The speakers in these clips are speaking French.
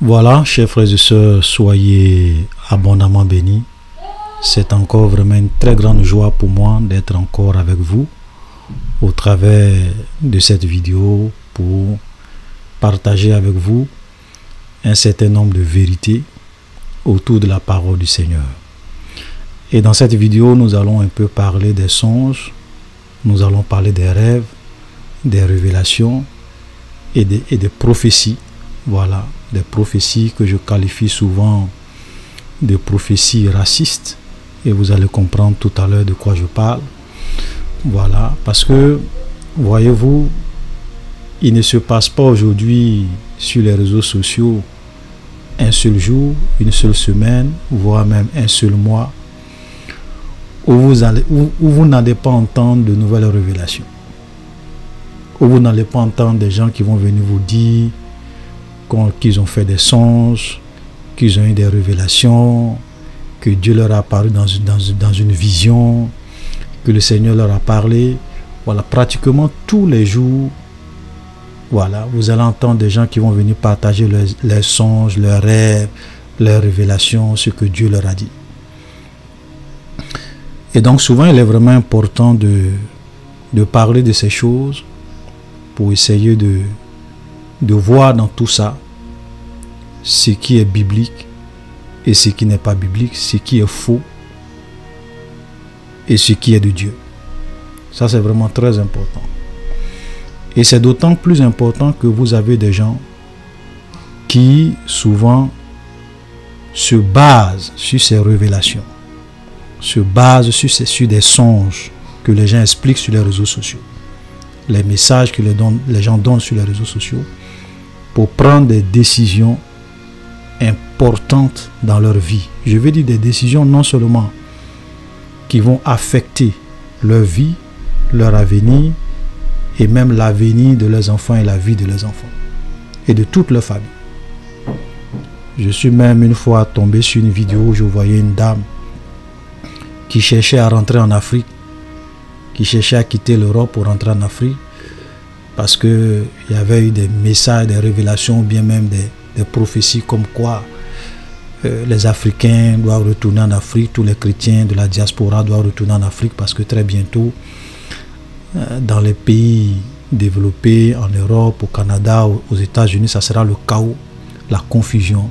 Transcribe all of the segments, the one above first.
Voilà, chers frères et sœurs, soyez abondamment bénis. C'est encore vraiment une très grande joie pour moi d'être encore avec vous au travers de cette vidéo pour partager avec vous un certain nombre de vérités autour de la parole du Seigneur. Et dans cette vidéo, nous allons un peu parler des songes, nous allons parler des rêves, des révélations et des prophéties. Voilà, des prophéties que je qualifie souvent de prophéties racistes. Et vous allez comprendre tout à l'heure de quoi je parle. Voilà, parce que, voyez-vous, il ne se passe pas aujourd'hui sur les réseaux sociaux un seul jour, une seule semaine, voire même un seul mois, où vous n'allez pas entendre de nouvelles révélations. Où vous n'allez pas entendre des gens qui vont venir vous dire qu'ils ont fait des songes, qu'ils ont eu des révélations, que Dieu leur a apparu dans une vision, que le Seigneur leur a parlé. Voilà, pratiquement tous les jours, voilà, vous allez entendre des gens qui vont venir partager leurs songes, leurs rêves, leurs révélations, ce que Dieu leur a dit. Et donc souvent, il est vraiment important de parler de ces choses pour essayer de voir dans tout ça ce qui est biblique et ce qui n'est pas biblique, ce qui est faux et ce qui est de Dieu. Ça, c'est vraiment très important. Et c'est d'autant plus important que vous avez des gens qui souvent se basent sur ces révélations, se basent sur des songes que les gens expliquent sur les réseaux sociaux, les messages que les gens donnent sur les réseaux sociaux pour prendre des décisions importantes dans leur vie. Je veux dire des décisions non seulement qui vont affecter leur vie, leur avenir et même l'avenir de leurs enfants et la vie de leurs enfants et de toute leur famille. Je suis même une fois tombé sur une vidéo où je voyais une dame qui cherchait à rentrer en Afrique, qui cherchait à quitter l'Europe pour rentrer en Afrique parce qu'il y avait eu des messages, des révélations ou bien même des prophéties comme quoi les Africains doivent retourner en Afrique, tous les chrétiens de la diaspora doivent retourner en Afrique parce que très bientôt, dans les pays développés, en Europe, au Canada, aux États-Unis, ça sera le chaos, la confusion.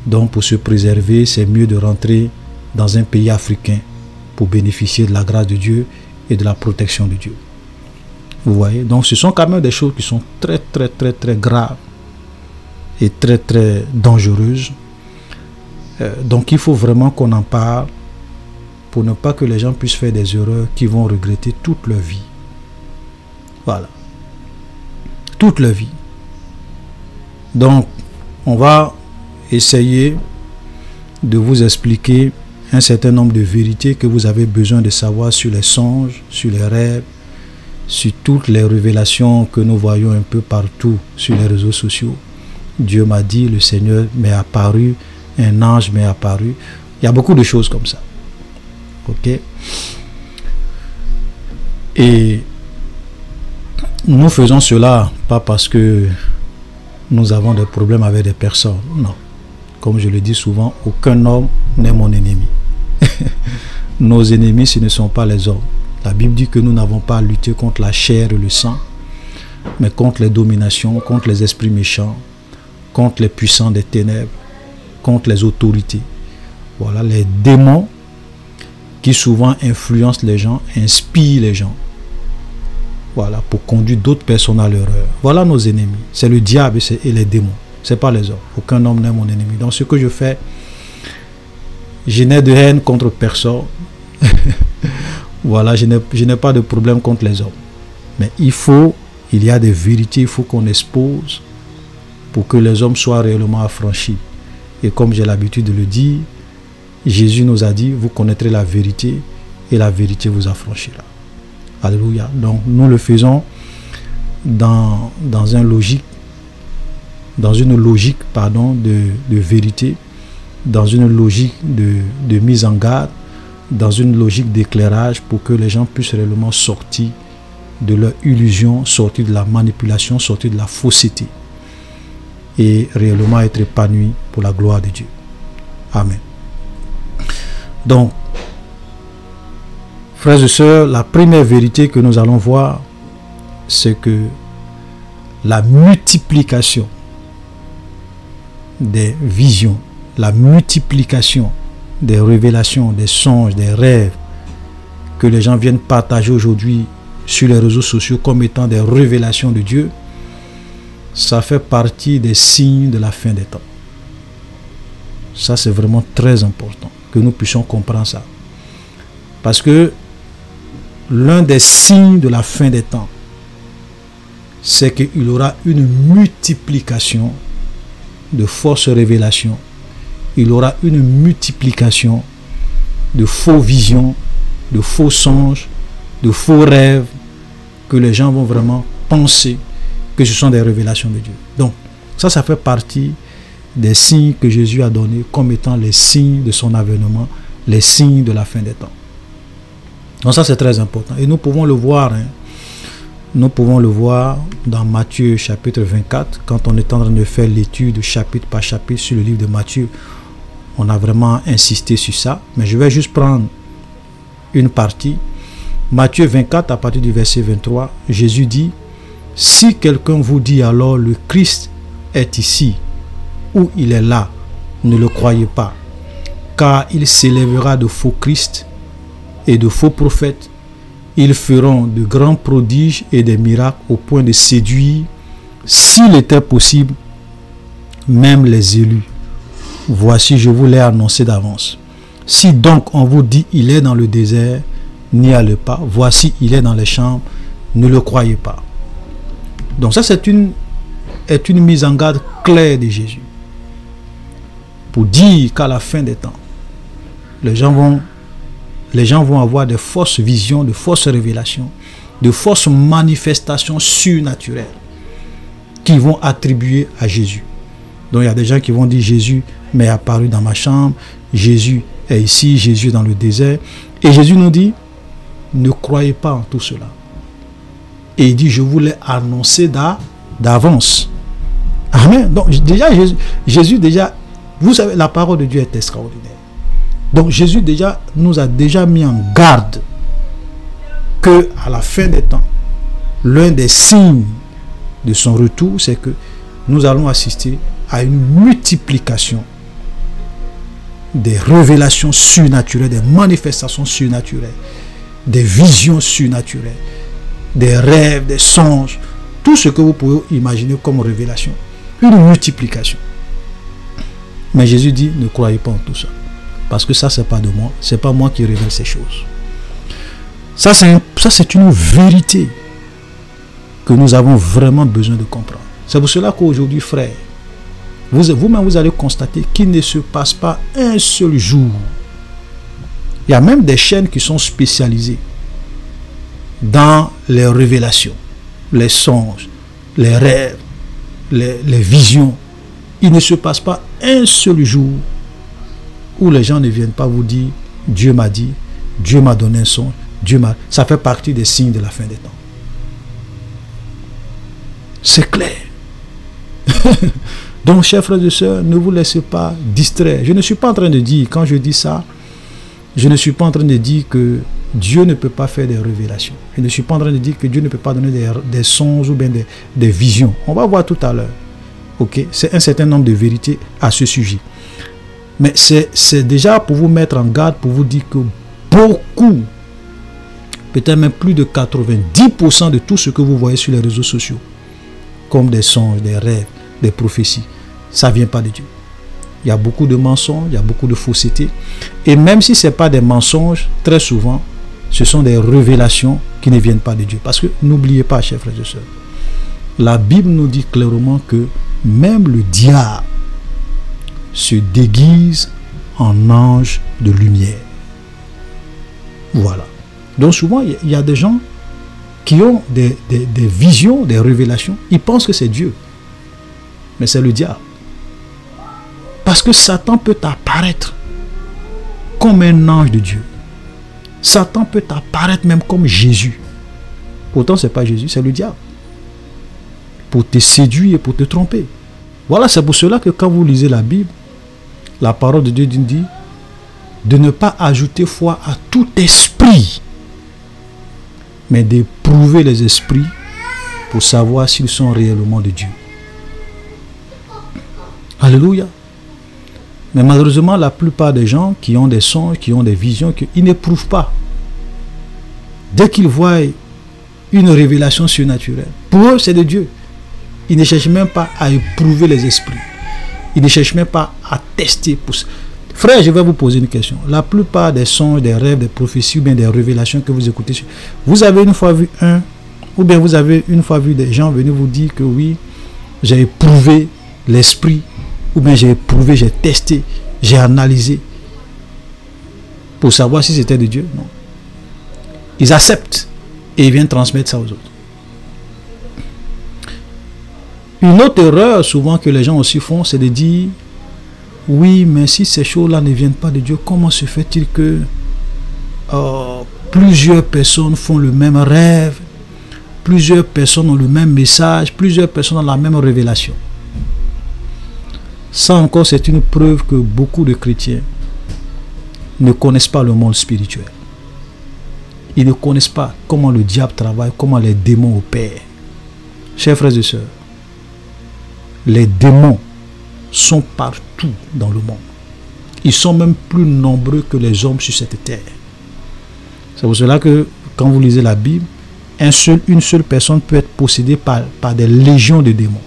Donc pour se préserver, c'est mieux de rentrer dans un pays africain pour bénéficier de la grâce de Dieu et de la protection de Dieu. Vous voyez? Donc ce sont quand même des choses qui sont très graves et très dangereuses. Donc il faut vraiment qu'on en parle pour ne pas que les gens puissent faire des erreurs qui vont regretter toute leur vie. Voilà. Toute leur vie. Donc on va essayer de vous expliquer un certain nombre de vérités que vous avez besoin de savoir sur les songes, sur les rêves, sur toutes les révélations que nous voyons un peu partout sur les réseaux sociaux. Dieu m'a dit, le Seigneur m'est apparu, un ange m'est apparu. Il y a beaucoup de choses comme ça. Ok? Et nous faisons cela pas parce que nous avons des problèmes avec des personnes. Non. Comme je le dis souvent, aucun homme n'est mon ennemi. Nos ennemis, ce ne sont pas les hommes. La Bible dit que nous n'avons pas à lutter contre la chair et le sang, mais contre les dominations, contre les esprits méchants, contre les puissants des ténèbres, contre les autorités. Voilà, les démons qui souvent influencent les gens, inspirent les gens. Voilà, pour conduire d'autres personnes à l'erreur. Voilà nos ennemis. C'est le diable et les démons. Ce n'est pas les hommes. Aucun homme n'est mon ennemi. Donc ce que je fais, je n'ai de haine contre personne. Voilà, je n'ai pas de problème contre les hommes. Mais il y a des vérités, il faut qu'on expose pour que les hommes soient réellement affranchis. Et comme j'ai l'habitude de le dire, Jésus nous a dit, vous connaîtrez la vérité et la vérité vous affranchira. Alléluia. Donc nous le faisons dans une logique de vérité, dans une logique de mise en garde, dans une logique d'éclairage pour que les gens puissent réellement sortir de leur illusion, sortir de la manipulation, sortir de la fausseté. et réellement être épanoui pour la gloire de Dieu. Amen. Donc, frères et sœurs, la première vérité que nous allons voir, c'est que la multiplication des visions, la multiplication des révélations, des songes, des rêves que les gens viennent partager aujourd'hui sur les réseaux sociaux comme étant des révélations de Dieu, ça fait partie des signes de la fin des temps. Ça, c'est vraiment très important que nous puissions comprendre ça. Parce que l'un des signes de la fin des temps, c'est qu'il y aura une multiplication de fausses révélations. Il y aura une multiplication de faux visions, de faux songes, de faux rêves, que les gens vont vraiment penser que ce sont des révélations de Dieu. Donc, ça fait partie des signes que Jésus a donnés comme étant les signes de son avènement, les signes de la fin des temps. Donc ça, c'est très important. Et nous pouvons le voir, nous pouvons le voir dans Matthieu chapitre 24, quand on est en train de faire l'étude chapitre par chapitre sur le livre de Matthieu. On a vraiment insisté sur ça, mais je vais juste prendre une partie. Matthieu 24, à partir du verset 23, Jésus dit: « Si quelqu'un vous dit alors le Christ est ici, ou il est là, ne le croyez pas, car il s'élèvera de faux Christ et de faux prophètes. Ils feront de grands prodiges et des miracles au point de séduire, s'il était possible, même les élus. Voici, je vous l'ai annoncé d'avance. Si donc on vous dit il est dans le désert, n'y allez pas. Voici, il est dans les champs, ne le croyez pas. » Donc ça, c'est une mise en garde claire de Jésus. Pour dire qu'à la fin des temps, les gens vont avoir de fausses visions, de fausses révélations, de fausses manifestations surnaturelles qui vont attribuer à Jésus. Donc il y a des gens qui vont dire Jésus m'est apparu dans ma chambre, Jésus est ici, Jésus est dans le désert. Et Jésus nous dit, ne croyez pas en tout cela. Et il dit, je vous l'ai annoncé d'avance. Amen. Donc déjà, Jésus déjà, vous savez, la parole de Dieu est extraordinaire. Donc Jésus déjà nous a déjà mis en garde que à la fin des temps, l'un des signes de son retour, c'est que nous allons assister à une multiplication des révélations surnaturelles, des manifestations surnaturelles, des visions surnaturelles, des rêves, des songes, tout ce que vous pouvez imaginer comme révélation, une multiplication. Mais Jésus dit, ne croyez pas en tout ça. Parce que ça, c'est pas de moi. C'est pas moi qui révèle ces choses. Ça, c'est une vérité que nous avons vraiment besoin de comprendre. C'est pour cela qu'aujourd'hui, frères, vous-même, vous allez constater qu'il ne se passe pas un seul jour. Il y a même des chaînes qui sont spécialisées dans les révélations, les songes, les rêves, les visions. Il ne se passe pas un seul jour où les gens ne viennent pas vous dire Dieu m'a dit, Dieu m'a donné un songe, ça fait partie des signes de la fin des temps. C'est clair. Donc, chers frères et sœurs, ne vous laissez pas distraire. Je ne suis pas en train de dire, quand je dis ça, je ne suis pas en train de dire que Dieu ne peut pas faire des révélations. Je ne suis pas en train de dire que Dieu ne peut pas donner des songes ou bien des visions. On va voir tout à l'heure. Ok, c'est un certain nombre de vérités à ce sujet. Mais c'est déjà pour vous mettre en garde, pour vous dire que beaucoup, peut-être même plus de 90% de tout ce que vous voyez sur les réseaux sociaux, comme des songes, des rêves, des prophéties, ça ne vient pas de Dieu. Il y a beaucoup de mensonges, il y a beaucoup de fausseté. Et même si ce n'est pas des mensonges, très souvent, ce sont des révélations qui ne viennent pas de Dieu. Parce que n'oubliez pas, chers frères et sœurs, la Bible nous dit clairement que même le diable se déguise en ange de lumière. Voilà. Donc souvent, il y a des gens qui ont des visions, des révélations. Ils pensent que c'est Dieu. Mais c'est le diable. Parce que Satan peut apparaître comme un ange de Dieu. Satan peut apparaître même comme Jésus. Pourtant, ce n'est pas Jésus, c'est le diable. Pour te séduire et pour te tromper. Voilà, c'est pour cela que quand vous lisez la Bible, la parole de Dieu dit de ne pas ajouter foi à tout esprit, mais d'éprouver les esprits pour savoir s'ils sont réellement de Dieu. Alléluia. Mais malheureusement, la plupart des gens qui ont des songes, qui ont des visions, ils n'éprouvent pas. Dès qu'ils voient une révélation surnaturelle, pour eux, c'est de Dieu. Ils ne cherchent même pas à éprouver les esprits. Ils ne cherchent même pas à tester. Frère, je vais vous poser une question. La plupart des songes, des rêves, des prophéties ou bien des révélations que vous écoutez, vous avez une fois vu ou bien vous avez une fois vu des gens venir vous dire que oui, j'ai éprouvé l'esprit, ou bien j'ai éprouvé, j'ai testé, j'ai analysé pour savoir si c'était de Dieu. Non. Ils acceptent et ils viennent transmettre ça aux autres. Une autre erreur souvent que les gens aussi font, c'est de dire oui, mais si ces choses-là ne viennent pas de Dieu, comment se fait-il que plusieurs personnes font le même rêve, plusieurs personnes ont le même message, plusieurs personnes ont la même révélation? Ça encore, c'est une preuve que beaucoup de chrétiens ne connaissent pas le monde spirituel. Ils ne connaissent pas comment le diable travaille, comment les démons opèrent. Chers frères et sœurs, les démons sont partout dans le monde. Ils sont même plus nombreux que les hommes sur cette terre. C'est pour cela que quand vous lisez la Bible, une seule personne peut être possédée par des légions de démons.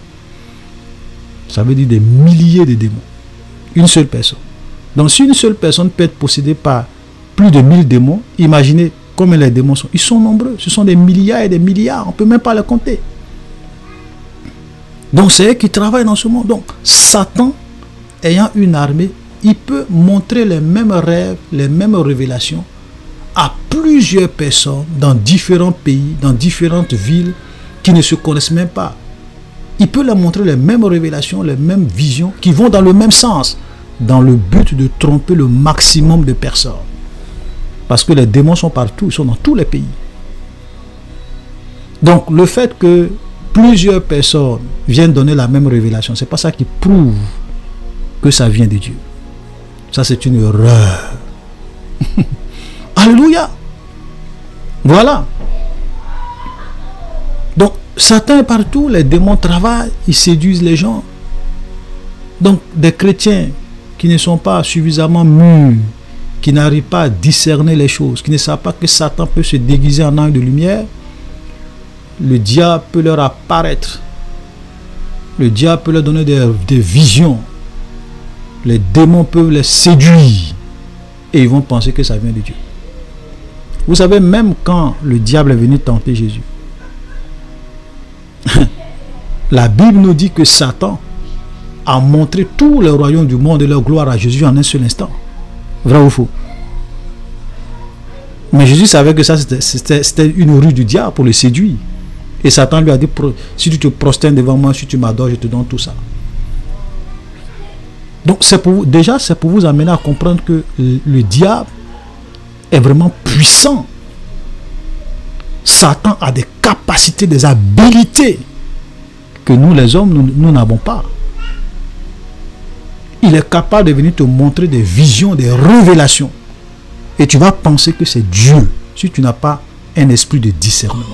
Ça veut dire des milliers de démons. Une seule personne. Donc si une seule personne peut être possédée par plus de 1000 démons, imaginez combien les démons sont. Ils sont nombreux. Ce sont des milliards et des milliards. On ne peut même pas les compter. Donc c'est eux qui travaillent dans ce monde. Donc Satan, ayant une armée, il peut montrer les mêmes rêves, les mêmes révélations à plusieurs personnes dans différents pays, dans différentes villes qui ne se connaissent même pas. Il peut leur montrer les mêmes révélations, les mêmes visions qui vont dans le même sens, dans le but de tromper le maximum de personnes. Parce que les démons sont partout, ils sont dans tous les pays. Donc le fait que plusieurs personnes viennent donner la même révélation, c'est pas ça qui prouve que ça vient de Dieu. Ça, c'est une erreur. Alléluia. Voilà. Donc Satan est partout, les démons travaillent, ils séduisent les gens. Donc des chrétiens qui ne sont pas suffisamment mûrs, qui n'arrivent pas à discerner les choses, qui ne savent pas que Satan peut se déguiser en ange de lumière, le diable peut leur apparaître, le diable peut leur donner des visions, les démons peuvent les séduire et ils vont penser que ça vient de Dieu. Vous savez, même quand le diable est venu tenter Jésus, la Bible nous dit que Satan a montré tous les royaumes du monde et leur gloire à Jésus en un seul instant. Vrai ou faux? Mais Jésus savait que ça c'était une ruse du diable pour le séduire. Et Satan lui a dit, si tu te prosternes devant moi, si tu m'adores, je te donne tout ça. Donc c'est pour vous amener à comprendre que le diable est vraiment puissant. Satan a des capacités, des habilités que nous les hommes, nous n'avons pas. Il est capable de venir te montrer des visions, des révélations. Et tu vas penser que c'est Dieu si tu n'as pas un esprit de discernement.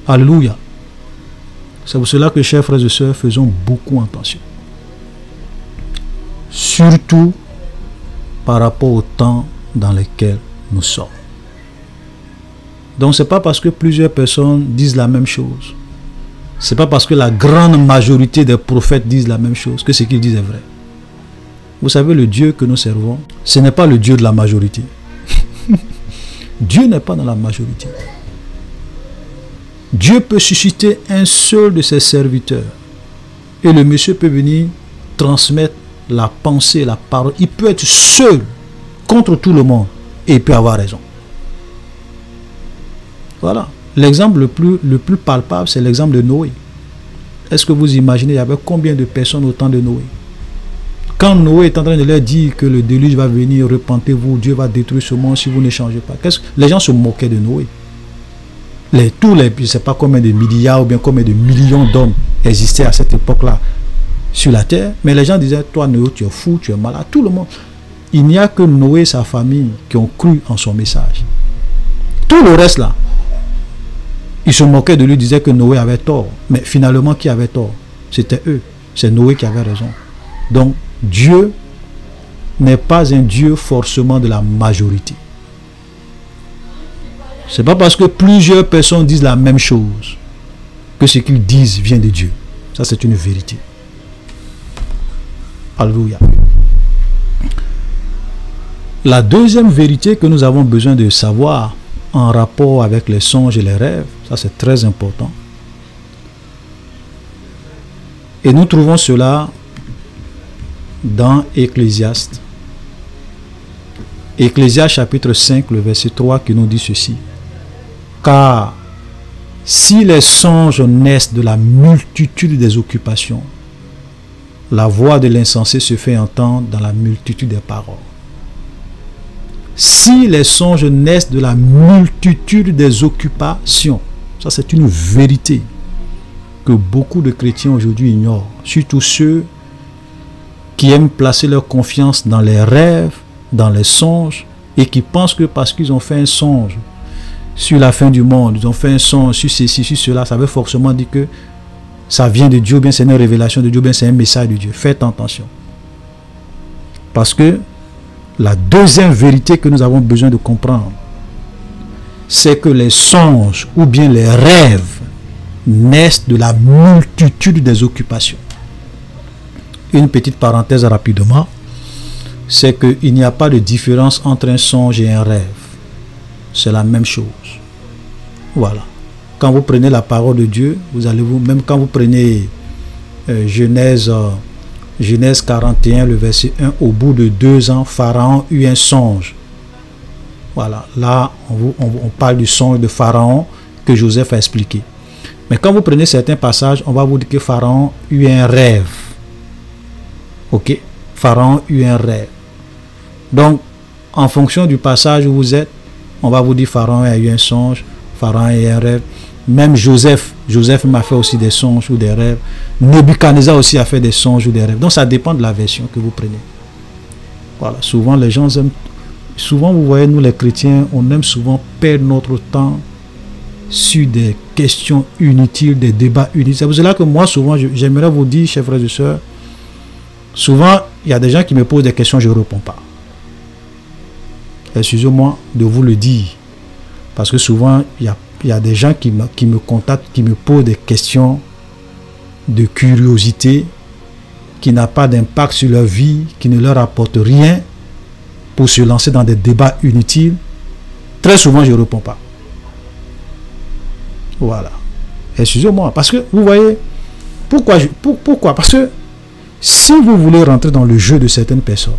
Alléluia. C'est pour cela que, chers frères et sœurs, faisons beaucoup attention. Surtout par rapport au temps dans lequel nous sommes. Donc, ce n'est pas parce que plusieurs personnes disent la même chose. Ce n'est pas parce que la grande majorité des prophètes disent la même chose que ce qu'ils disent est vrai. Vous savez, le Dieu que nous servons, ce n'est pas le Dieu de la majorité. Dieu n'est pas dans la majorité. Dieu peut susciter un seul de ses serviteurs. Et le monsieur peut venir transmettre la pensée, la parole. Il peut être seul contre tout le monde. Et il peut avoir raison. Voilà. L'exemple le plus palpable, c'est l'exemple de Noé. Est-ce que vous imaginez, il y avait combien de personnes au temps de Noé? Quand Noé est en train de leur dire que le déluge va venir, repentez-vous, Dieu va détruire ce monde si vous ne changez pas. Les gens se moquaient de Noé. Je ne sais pas combien de milliards ou bien combien de millions d'hommes existait à cette époque-là sur la terre. Mais les gens disaient, toi Noé, tu es fou, tu es malade. Tout le monde. Il n'y a que Noé et sa famille qui ont cru en son message. Tout le reste là, ils se moquaient de lui, disaient que Noé avait tort. Mais finalement, qui avait tort? C'était eux. C'est Noé qui avait raison. Donc, Dieu n'est pas un Dieu forcément de la majorité. C'est pas parce que plusieurs personnes disent la même chose que ce qu'ils disent vient de Dieu. Ça, c'est une vérité. Alléluia. La deuxième vérité que nous avons besoin de savoir en rapport avec les songes et les rêves, ça c'est très important. Et nous trouvons cela dans Ecclésiaste. Ecclésiaste chapitre 5, le verset 3 qui nous dit ceci. Car si les songes naissent de la multitude des occupations, la voix de l'insensé se fait entendre dans la multitude des paroles. Si les songes naissent de la multitude des occupations, ça c'est une vérité que beaucoup de chrétiens aujourd'hui ignorent, surtout ceux qui aiment placer leur confiance dans les rêves, dans les songes, et qui pensent que parce qu'ils ont fait un songe sur la fin du monde, ils ont fait un songe sur ceci, sur cela, ça veut forcément dire que ça vient de Dieu, bien c'est une révélation de Dieu, bien c'est un message de Dieu. Faites attention. Parce que la deuxième vérité que nous avons besoin de comprendre, c'est que les songes ou bien les rêves naissent de la multitude des occupations. Une petite parenthèse rapidement, c'est qu'il n'y a pas de différence entre un songe et un rêve. C'est la même chose. Voilà. Quand vous prenez la parole de Dieu, vous allez même quand vous prenez Genèse 41, le verset 1, au bout de 2 ans, Pharaon eut un songe. Voilà, là, on parle du songe de Pharaon que Joseph a expliqué. Mais quand vous prenez certains passages, on va vous dire que Pharaon eut un rêve. Ok? Pharaon eut un rêve. Donc, en fonction du passage où vous êtes, on va vous dire Pharaon a eu un songe, Pharaon a eu un rêve. Même Joseph m'a fait aussi des songes ou des rêves. Nebuchadnezzar aussi a fait des songes ou des rêves. Donc ça dépend de la version que vous prenez. Voilà, souvent les gens aiment, souvent vous voyez nous les chrétiens, on aime souvent perdre notre temps sur des questions inutiles, des débats inutiles. C'est pour cela que moi souvent j'aimerais vous dire, chers frères et sœurs, souvent il y a des gens qui me posent des questions, je ne réponds pas. Excusez-moi de vous le dire, parce que souvent il y a des gens qui me contactent, qui me posent des questions de curiosité, qui n'ont pas d'impact sur leur vie, qui ne leur apportent rien, pour se lancer dans des débats inutiles. Très souvent, je ne réponds pas. Voilà. Excusez-moi, parce que vous voyez, pourquoi? Parce que si vous voulez rentrer dans le jeu de certaines personnes,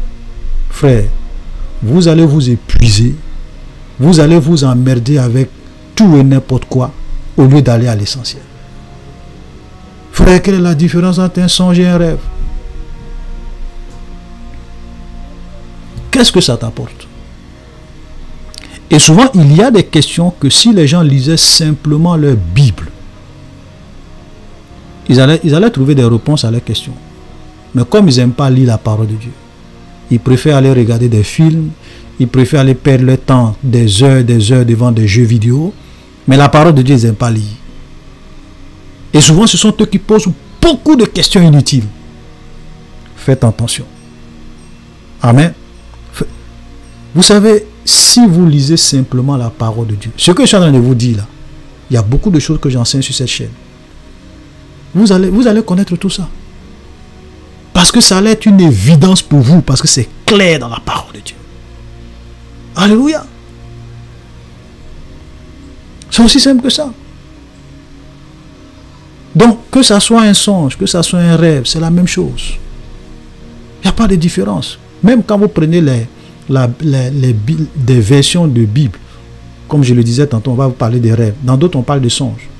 frère, vous allez vous épuiser, vous allez vous emmerder avec tout et n'importe quoi, au lieu d'aller à l'essentiel. Frère, quelle est la différence entre un songe et un rêve? Qu'est-ce que ça t'apporte? Et souvent, il y a des questions que si les gens lisaient simplement leur Bible, ils allaient trouver des réponses à leurs questions. Mais comme ils n'aiment pas lire la parole de Dieu, ils préfèrent aller regarder des films, ils préfèrent aller perdre leur temps des heures devant des jeux vidéo. Mais la parole de Dieu, ils n'aiment pas lire. Et souvent, ce sont eux qui posent beaucoup de questions inutiles. Faites attention. Amen. Vous savez, si vous lisez simplement la parole de Dieu, ce que je suis en train de vous dire là, il y a beaucoup de choses que j'enseigne sur cette chaîne. Vous allez connaître tout ça. Parce que ça allait être une évidence pour vous, parce que c'est clair dans la parole de Dieu. Alléluia. C'est aussi simple que ça. Donc, que ça soit un songe, que ça soit un rêve, c'est la même chose. Il n'y a pas de différence. Même quand vous prenez des versions de Bible, comme je le disais tantôt, on va vous parler des rêves. Dans d'autres, on parle de songes.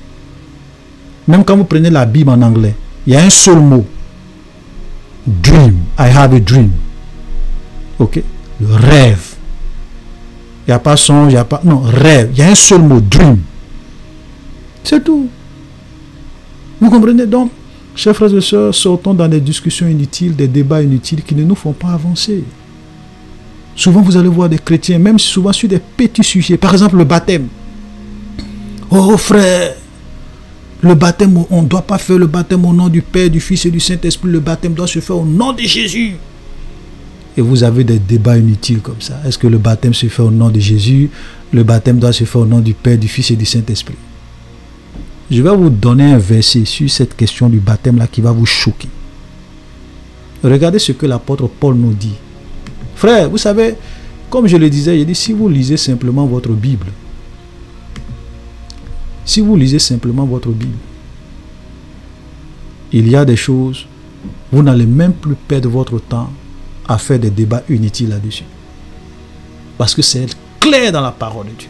Même quand vous prenez la Bible en anglais, il y a un seul mot. Dream. I have a dream. Ok? Le rêve. Il n'y a pas songe, il n'y a pas... Non, rêve. Il y a un seul mot. Dream. C'est tout. Vous comprenez? Donc, Chers frères et sœurs, sortons dans des discussions inutiles, des débats inutiles qui ne nous font pas avancer. Souvent, vous allez voir des chrétiens, même souvent sur des petits sujets. Par exemple, le baptême. Oh frère, le baptême, on ne doit pas faire le baptême au nom du Père, du Fils et du Saint-Esprit. Le baptême doit se faire au nom de Jésus. Et vous avez des débats inutiles comme ça. Est-ce que le baptême se fait au nom de Jésus? Le baptême doit se faire au nom du Père, du Fils et du Saint-Esprit. Je vais vous donner un verset sur cette question du baptême là qui va vous choquer. Regardez ce que l'apôtre Paul nous dit. Frère, vous savez, comme je le disais, il dit, si vous lisez simplement votre Bible, si vous lisez simplement votre Bible, il y a des choses, vous n'allez même plus perdre votre temps à faire des débats inutiles là-dessus. Parce que c'est clair dans la parole de Dieu.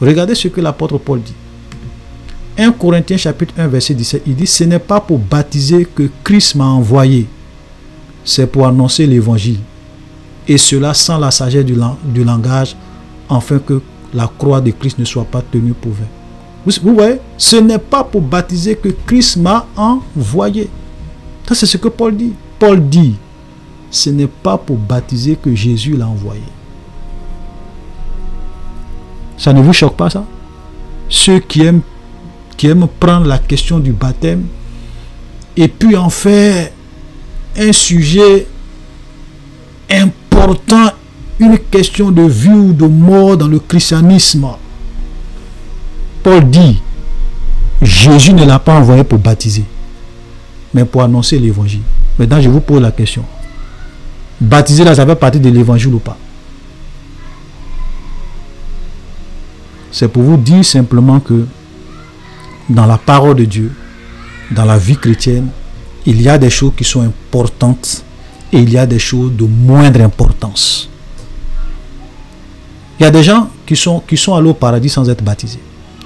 Regardez ce que l'apôtre Paul dit. 1 Corinthiens chapitre 1 verset 17, il dit, ce n'est pas pour baptiser que Christ m'a envoyé, c'est pour annoncer l'évangile. Et cela sans la sagesse du langage, afin que la croix de Christ ne soit pas tenue pour vain. Vous voyez, ce n'est pas pour baptiser que Christ m'a envoyé. Ça, c'est ce que Paul dit. Paul dit, ce n'est pas pour baptiser que Jésus l'a envoyé. Ça ne vous choque pas, ça? Ceux qui aiment prendre la question du baptême et puis en faire un sujet important, une question de vie ou de mort dans le christianisme. Paul dit, Jésus ne l'a pas envoyé pour baptiser, mais pour annoncer l'évangile. Maintenant, je vous pose la question. Baptiser, là, ça fait partie de l'évangile ou pas? C'est pour vous dire simplement que dans la parole de Dieu, dans la vie chrétienne, il y a des choses qui sont importantes et il y a des choses de moindre importance. Il y a des gens qui sont allés au paradis sans être baptisés.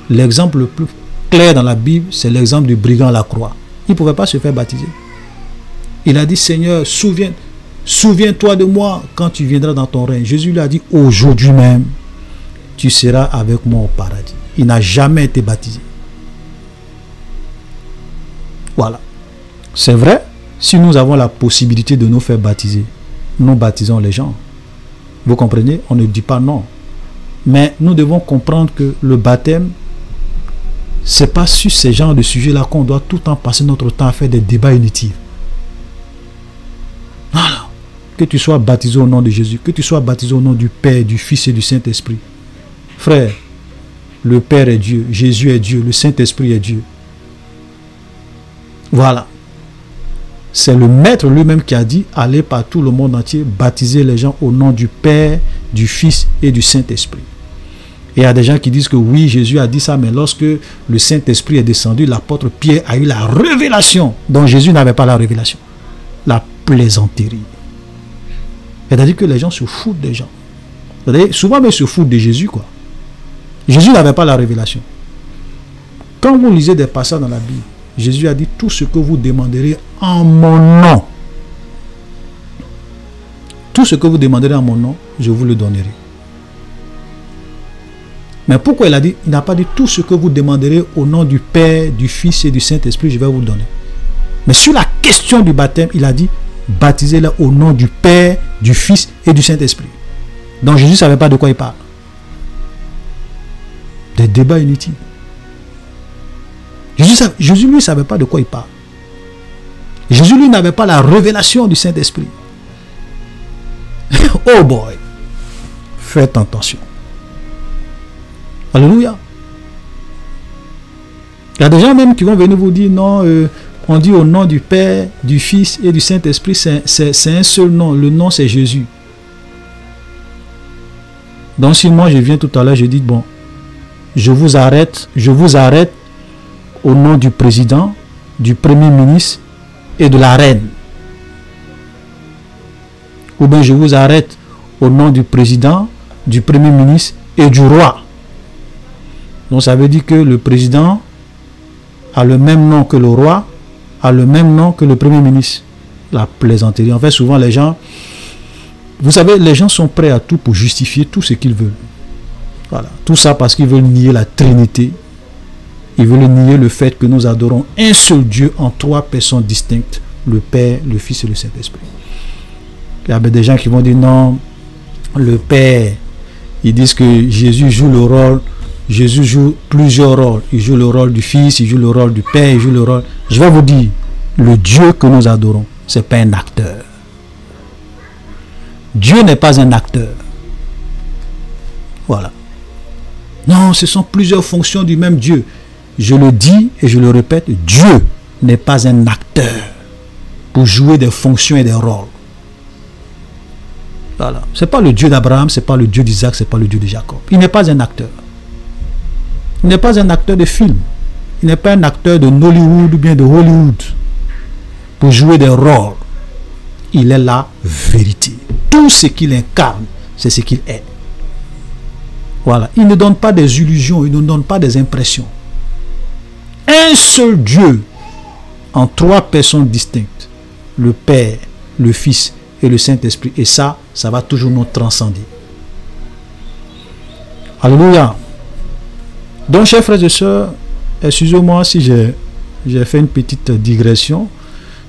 L'exemple le plus clair dans la Bible, c'est l'exemple du brigand à la croix. Il ne pouvait pas se faire baptiser. Il a dit, Seigneur, souviens-toi de moi quand tu viendras dans ton règne. Jésus lui a dit, aujourd'hui même, tu seras avec moi au paradis. Il n'a jamais été baptisé. Voilà. C'est vrai, si nous avons la possibilité de nous faire baptiser, nous baptisons les gens. Vous comprenez? On ne dit pas non. Mais nous devons comprendre que le baptême, ce n'est pas sur ces genres de sujets-là qu'on doit tout le temps passer notre temps à faire des débats inutiles. Voilà. Que tu sois baptisé au nom de Jésus, que tu sois baptisé au nom du Père, du Fils et du Saint-Esprit. Frère, le Père est Dieu, Jésus est Dieu, le Saint-Esprit est Dieu. Voilà. C'est le Maître lui-même qui a dit, allez par tout le monde entier, baptiser les gens au nom du Père, du Fils et du Saint-Esprit. Et il y a des gens qui disent que oui, Jésus a dit ça, mais lorsque le Saint-Esprit est descendu, l'apôtre Pierre a eu la révélation, dont Jésus n'avait pas la révélation. La plaisanterie. C'est-à-dire que les gens se foutent des gens. Souvent, ils se foutent de Jésus, quoi. Jésus n'avait pas la révélation. Quand vous lisez des passages dans la Bible, Jésus a dit, tout ce que vous demanderez en mon nom, tout ce que vous demanderez en mon nom, je vous le donnerai. Mais pourquoi il a dit, il n'a pas dit tout ce que vous demanderez au nom du Père, du Fils et du Saint-Esprit, je vais vous le donner. Mais sur la question du baptême, il a dit, baptisez-les au nom du Père, du Fils et du Saint-Esprit. Donc Jésus ne savait pas de quoi il parle. Des débats inutiles. Jésus lui ne savait pas de quoi il parle. Jésus lui n'avait pas la révélation du Saint-Esprit. Oh boy. Faites attention. Alléluia. Il y a des gens même qui vont venir vous dire non, on dit au nom du Père, du Fils et du Saint-Esprit, c'est un seul nom. Le nom c'est Jésus. Donc si moi je viens tout à l'heure, je dis bon, je vous arrête au nom du président, du premier ministre et de la reine. Ou bien je vous arrête au nom du président, du premier ministre et du roi. Donc ça veut dire que le président a le même nom que le roi, a le même nom que le premier ministre. La plaisanterie. En fait, souvent les gens, vous savez, les gens sont prêts à tout pour justifier tout ce qu'ils veulent. Voilà. Tout ça parce qu'ils veulent nier la Trinité. Ils veulent nier le fait que nous adorons un seul Dieu en 3 personnes distinctes, le Père, le Fils et le Saint-Esprit. Il y a des gens qui vont dire non, le Père, ils disent que Jésus joue le rôle, Jésus joue plusieurs rôles. Il joue le rôle du Fils, il joue le rôle du Père, il joue le rôle... Je vais vous dire, le Dieu que nous adorons, ce n'est pas un acteur. Dieu n'est pas un acteur. Voilà. Non, ce sont plusieurs fonctions du même Dieu. Je le dis et je le répète, Dieu n'est pas un acteur pour jouer des fonctions et des rôles. Voilà. Ce n'est pas le Dieu d'Abraham, ce n'est pas le Dieu d'Isaac, ce n'est pas le Dieu de Jacob. Il n'est pas un acteur. Il n'est pas un acteur de film. Il n'est pas un acteur de Nollywood ou bien de Hollywood pour jouer des rôles. Il est la vérité. Tout ce qu'il incarne, c'est ce qu'il est. Voilà. Il ne donne pas des illusions, il ne donne pas des impressions. Un seul Dieu en 3 personnes distinctes. Le Père, le Fils et le Saint-Esprit. Et ça va toujours nous transcender. Alléluia. Donc, chers frères et sœurs, excusez-moi si j'ai fait une petite digression.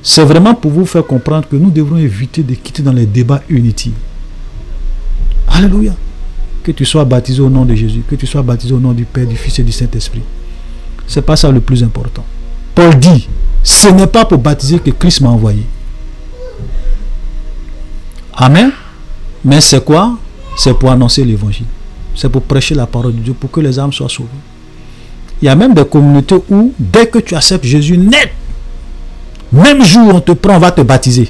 C'est vraiment pour vous faire comprendre que nous devrons éviter de quitter dans les débats inutiles. Alléluia. Que tu sois baptisé au nom de Jésus, que tu sois baptisé au nom du Père, du Fils et du Saint-Esprit. Ce n'est pas ça le plus important. Paul dit, ce n'est pas pour baptiser que Christ m'a envoyé. Amen. Mais c'est quoi? C'est pour annoncer l'évangile. C'est pour prêcher la parole de Dieu, pour que les âmes soient sauvées. Il y a même des communautés où, dès que tu acceptes Jésus net, même jour où on te prend, on va te baptiser.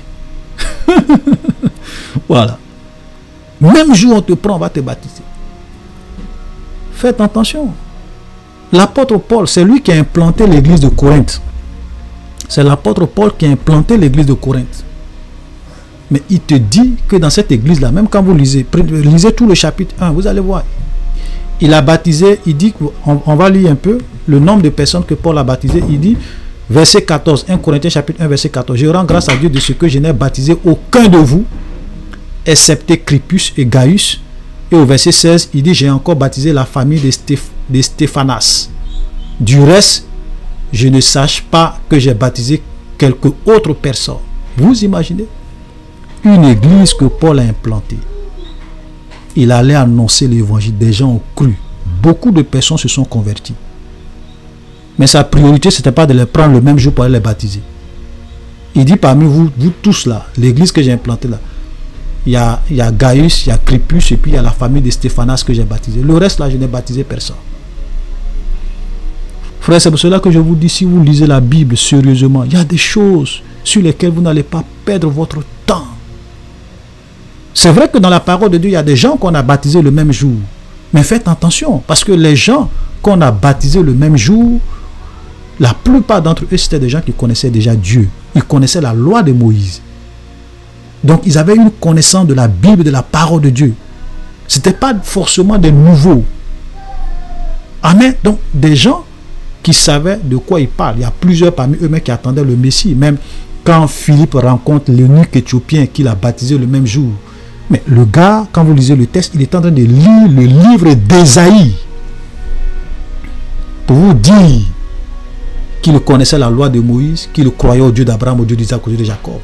Voilà. Même jour où on te prend, on va te baptiser. Faites attention. L'apôtre Paul, c'est lui qui a implanté l'église de Corinthe. C'est l'apôtre Paul qui a implanté l'église de Corinthe. Mais il te dit que dans cette église-là, même quand vous lisez tout le chapitre 1, vous allez voir. Il a baptisé, il dit, on va lire un peu le nombre de personnes que Paul a baptisées. Il dit, verset 14, 1 Corinthiens chapitre 1, verset 14. Je rends grâce à Dieu de ce que je n'ai baptisé aucun de vous, excepté Crispus et Gaius. Et au verset 16, il dit, j'ai encore baptisé la famille de Stéphanas. Du reste, je ne sache pas que j'ai baptisé quelque autre personne. Vous imaginez? Une église que Paul a implantée. Il allait annoncer l'évangile. Des gens ont cru. Beaucoup de personnes se sont converties. Mais sa priorité, ce n'était pas de les prendre le même jour pour aller les baptiser. Il dit parmi vous tous là, l'église que j'ai implantée là, il y a Gaius, il y a Crispus et puis il y a la famille de Stéphanas que j'ai baptisé. Le reste là, je n'ai baptisé personne. Frère, c'est pour cela que je vous dis, si vous lisez la Bible sérieusement, il y a des choses sur lesquelles vous n'allez pas perdre votre temps. C'est vrai que dans la parole de Dieu, il y a des gens qu'on a baptisés le même jour. Mais faites attention, parce que les gens qu'on a baptisés le même jour, la plupart d'entre eux, c'était des gens qui connaissaient déjà Dieu. Ils connaissaient la loi de Moïse. Donc, ils avaient une connaissance de la Bible, de la parole de Dieu. Ce n'était pas forcément des nouveaux. Amen. Donc, des gens qui savaient de quoi ils parlent. Il y a plusieurs parmi eux qui attendaient le Messie. Même quand Philippe rencontre l'eunuque éthiopien qu'il a baptisé le même jour. Mais le gars, quand vous lisez le texte, il est en train de lire le livre d'Ésaïe pour vous dire qu'il connaissait la loi de Moïse, qu'il croyait au Dieu d'Abraham, au Dieu d'Isaac, au Dieu de Jacob.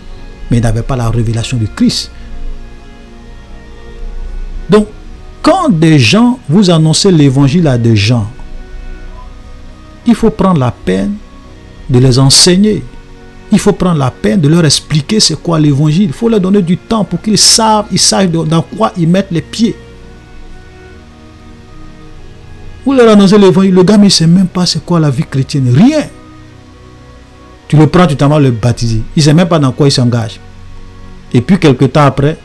Mais il n'avait pas la révélation de Christ. Donc, quand des gens, vous annoncez l'évangile à des gens, il faut prendre la peine de les enseigner. Il faut prendre la peine de leur expliquer c'est quoi l'évangile. Il faut leur donner du temps pour qu'ils sachent dans quoi ils mettent les pieds. Vous leur annoncez l'évangile, le gars mais il ne sait même pas c'est quoi la vie chrétienne. Rien. Tu le prends, tu t'en vas le baptiser. Il ne sait même pas dans quoi il s'engage. Et puis quelque temps après,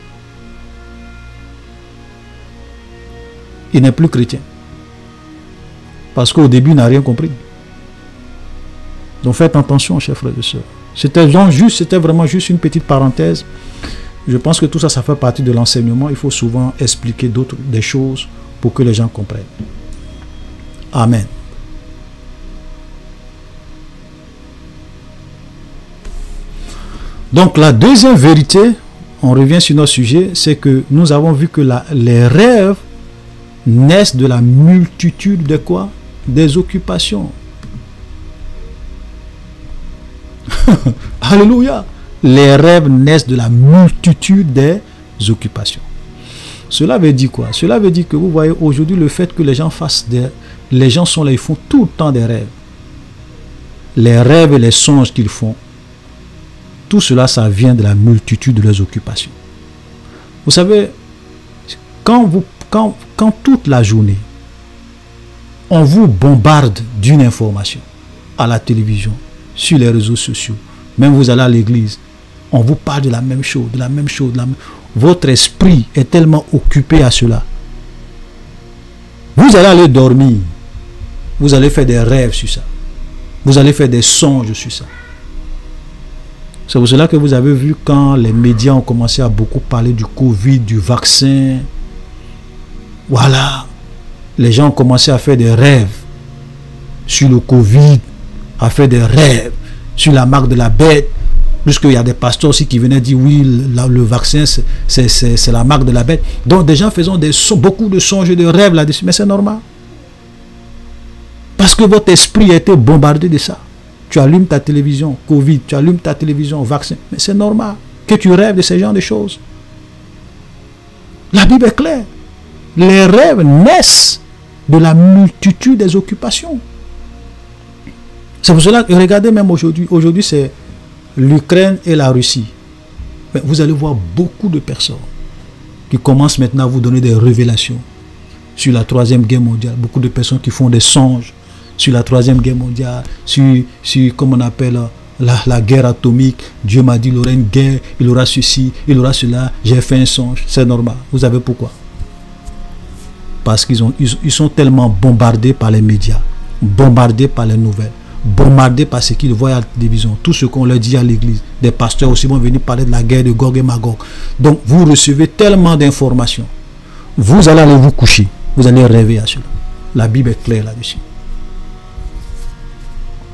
il n'est plus chrétien. Parce qu'au début, il n'a rien compris. Donc faites attention, chers frères et sœurs. C'était vraiment juste une petite parenthèse. Je pense que tout ça, ça fait partie de l'enseignement. Il faut souvent expliquer des choses pour que les gens comprennent. Amen. Donc la deuxième vérité, on revient sur notre sujet, c'est que nous avons vu que les rêves naissent de la multitude de quoi? Des occupations. Alléluia. Les rêves naissent de la multitude des occupations. Cela veut dire quoi? Cela veut dire que vous voyez aujourd'hui le fait que les gens fassent des... Les gens sont là, ils font tout le temps des rêves. Les rêves et les songes qu'ils font, tout cela, ça vient de la multitude de leurs occupations. Vous savez, quand toute la journée, on vous bombarde d'une information à la télévision, sur les réseaux sociaux, même vous allez à l'église, on vous parle de la même chose, de la même chose, votre esprit est tellement occupé à cela. Vous allez aller dormir, vous allez faire des rêves sur ça, vous allez faire des songes sur ça. C'est pour cela que vous avez vu quand les médias ont commencé à beaucoup parler du Covid, du vaccin. Voilà. Les gens ont commencé à faire des rêves sur le Covid, à faire des rêves sur la marque de la bête. Puisqu'il y a des pasteurs aussi qui venaient dire oui, le vaccin c'est la marque de la bête. Donc des gens faisant beaucoup de songes et de rêves là-dessus. Mais c'est normal. Parce que votre esprit a été bombardé de ça. Tu allumes ta télévision, Covid, tu allumes ta télévision, vaccin. Mais c'est normal que tu rêves de ce genre de choses. La Bible est claire. Les rêves naissent de la multitude des occupations. C'est pour cela que regardez même aujourd'hui. Aujourd'hui, c'est l'Ukraine et la Russie. Mais vous allez voir beaucoup de personnes qui commencent maintenant à vous donner des révélations sur la Troisième Guerre mondiale. Beaucoup de personnes qui font des songes sur la Troisième Guerre mondiale, sur comme on appelle la guerre atomique. Dieu m'a dit, il aura une guerre, il aura ceci, il aura cela. J'ai fait un songe. C'est normal. Vous savez pourquoi? Parce qu'ils sont tellement bombardés par les médias, bombardés par les nouvelles, bombardés par ce qu'ils voient à la télévision, tout ce qu'on leur dit à l'église. Des pasteurs aussi vont venir parler de la guerre de Gog et Magog. Donc vous recevez tellement d'informations. Vous allez aller vous coucher, vous allez rêver à cela. La Bible est claire là-dessus.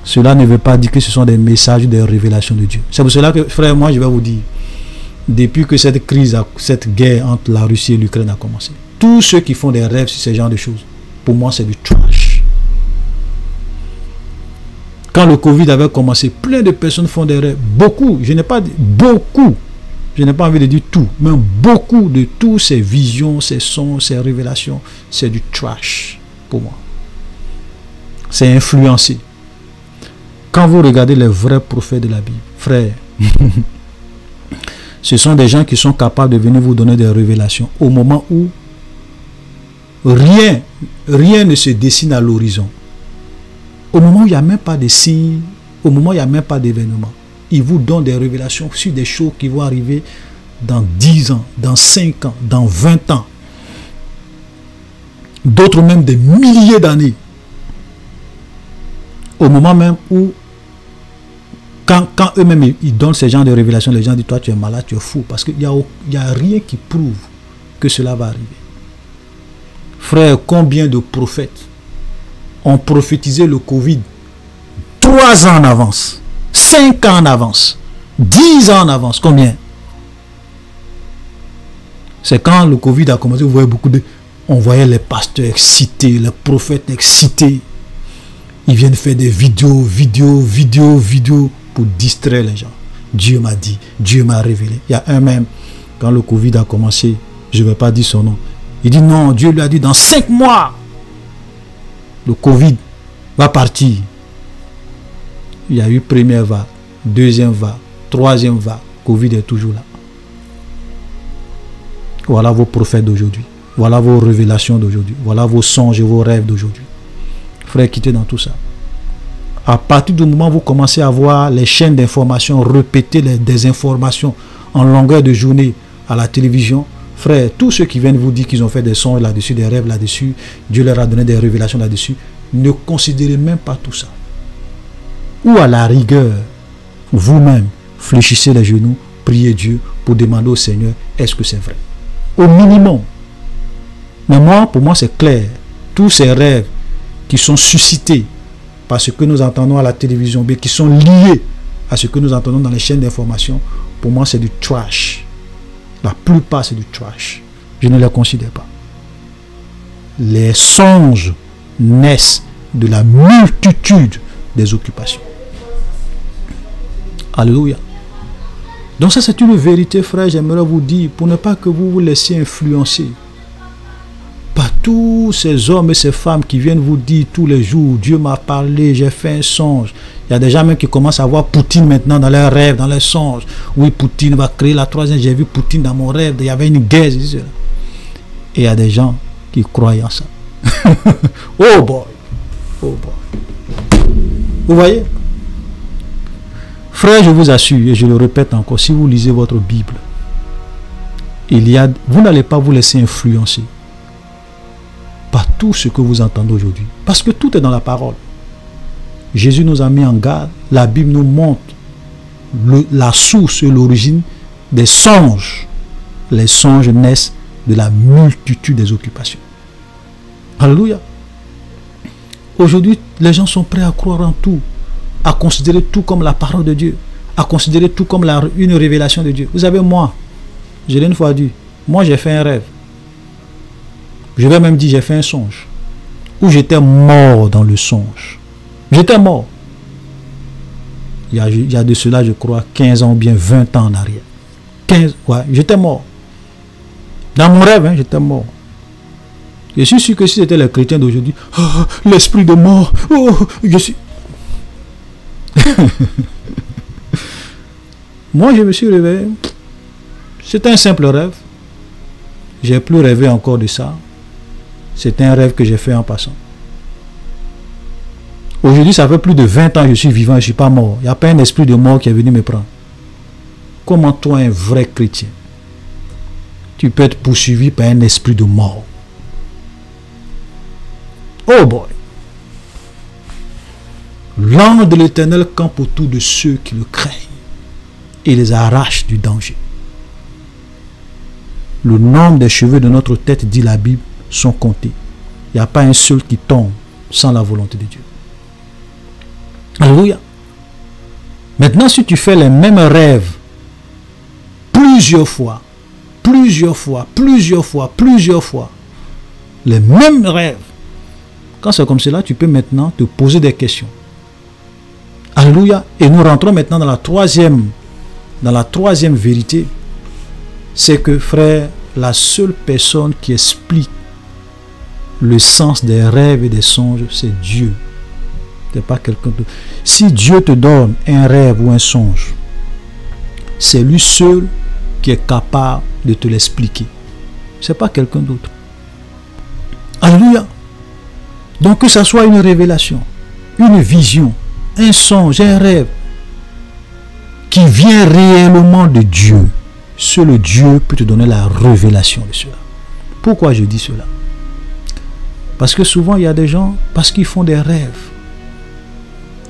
Cela ne veut pas dire que ce sont des messages, des révélations de Dieu. C'est pour cela que, frère, moi je vais vous dire, depuis que cette crise, cette guerre entre la Russie et l'Ukraine a commencé, tous ceux qui font des rêves sur ce genre de choses, pour moi c'est du trash. Quand le Covid avait commencé, plein de personnes font des rêves. Beaucoup, je n'ai pas dit beaucoup, je n'ai pas envie de dire tout, mais beaucoup de tous ces visions, ces sons, ces révélations, c'est du trash pour moi. C'est influencé. Quand vous regardez les vrais prophètes de la Bible, frère, ce sont des gens qui sont capables de venir vous donner des révélations au moment où rien ne se dessine à l'horizon. Au moment où il n'y a même pas de signes, au moment où il n'y a même pas d'événement, ils vous donnent des révélations sur des choses qui vont arriver dans 10 ans, dans 5 ans, dans 20 ans. D'autres même des milliers d'années. Au moment même où, quand eux-mêmes ils donnent ce genre de révélations, les gens disent, toi tu es malade, tu es fou. Parce qu'il n'y a rien qui prouve que cela va arriver. Frère, combien de prophètes ont prophétisé le Covid 3 ans en avance, 5 ans en avance, 10 ans en avance, combien? C'est quand le Covid a commencé, vous voyez on voyait les pasteurs excités, les prophètes excités. Ils viennent faire des vidéos pour distraire les gens. Dieu m'a dit, Dieu m'a révélé. Il y a un même, quand le Covid a commencé, je ne vais pas dire son nom, il dit non, Dieu lui a dit dans 5 mois, le Covid va partir. Il y a eu première vague, deuxième vague, troisième vague, Covid est toujours là. Voilà vos prophètes d'aujourd'hui. Voilà vos révélations d'aujourd'hui. Voilà vos songes et vos rêves d'aujourd'hui. Frère, quittez dans tout ça. À partir du moment où vous commencez à voir les chaînes d'information répéter des informations en longueur de journée à la télévision, frère, tous ceux qui viennent vous dire qu'ils ont fait des songes là-dessus, des rêves là-dessus, Dieu leur a donné des révélations là-dessus, ne considérez même pas tout ça. Ou à la rigueur, vous-même, fléchissez les genoux, priez Dieu pour demander au Seigneur, est-ce que c'est vrai? Au minimum. Mais moi, pour moi, c'est clair. Tous ces rêves qui sont suscités par ce que nous entendons à la télévision, mais qui sont liés à ce que nous entendons dans les chaînes d'information, pour moi, c'est du trash. La plupart, c'est du trash. Je ne les considère pas. Les songes naissent de la multitude des occupations. Alléluia. Donc ça, c'est une vérité, frère, j'aimerais vous dire, pour ne pas que vous vous laissiez influencer par tous ces hommes et ces femmes qui viennent vous dire tous les jours, Dieu m'a parlé, j'ai fait un songe. Il y a des gens même qui commencent à voir Poutine maintenant dans leurs rêves, dans leurs songes. Oui, Poutine va créer la troisième, j'ai vu Poutine dans mon rêve, il y avait une guerre. Et il y a des gens qui croient en ça. Oh boy, oh boy. Vous voyez? Frère, je vous assure, et je le répète encore, si vous lisez votre Bible, vous n'allez pas vous laisser influencer par tout ce que vous entendez aujourd'hui. Parce que tout est dans la parole. Jésus nous a mis en garde. La Bible nous montre la source et l'origine des songes. Les songes naissent de la multitude des occupations. Alléluia. Aujourd'hui, les gens sont prêts à croire en tout, à considérer tout comme la parole de Dieu, à considérer tout comme une révélation de Dieu. Vous savez, moi, je l'ai une fois dit, moi j'ai fait un rêve. Je vais même dire, j'ai fait un songe, où j'étais mort dans le songe. J'étais mort. Il y a de cela, je crois, 15 ans ou bien 20 ans en arrière. 15, ouais, j'étais mort. Dans mon rêve, hein, j'étais mort. Je suis sûr que si c'était les chrétiens d'aujourd'hui, oh, l'esprit de mort, oh, je suis... Moi, je me suis réveillé. C'était un simple rêve. J'ai plus rêvé encore de ça. C'était un rêve que j'ai fait en passant. Aujourd'hui, ça fait plus de 20 ans que je suis vivant, je ne suis pas mort. Il n'y a pas un esprit de mort qui est venu me prendre. Comment toi, un vrai chrétien, tu peux être poursuivi par un esprit de mort? Oh boy! L'ange de l'Éternel campe autour de ceux qui le craignent et les arrache du danger. Le nombre des cheveux de notre tête, dit la Bible, sont comptés. Il n'y a pas un seul qui tombe sans la volonté de Dieu. Alléluia. Maintenant, si tu fais les mêmes rêves plusieurs fois, les mêmes rêves, quand c'est comme cela, tu peux maintenant te poser des questions. Alléluia. Et nous rentrons maintenant dans la troisième vérité. C'est que, frère, la seule personne qui explique le sens des rêves et des songes, c'est Dieu. C'est pas quelqu'un d'autre. Si Dieu te donne un rêve ou un songe, c'est lui seul qui est capable de te l'expliquer. C'est pas quelqu'un d'autre. Alléluia. Donc que ce soit une révélation, une vision, un songe, un rêve qui vient réellement de Dieu, seul Dieu peut te donner la révélation de cela. Pourquoi je dis cela? Parce que souvent il y a des gens, parce qu'ils font des rêves,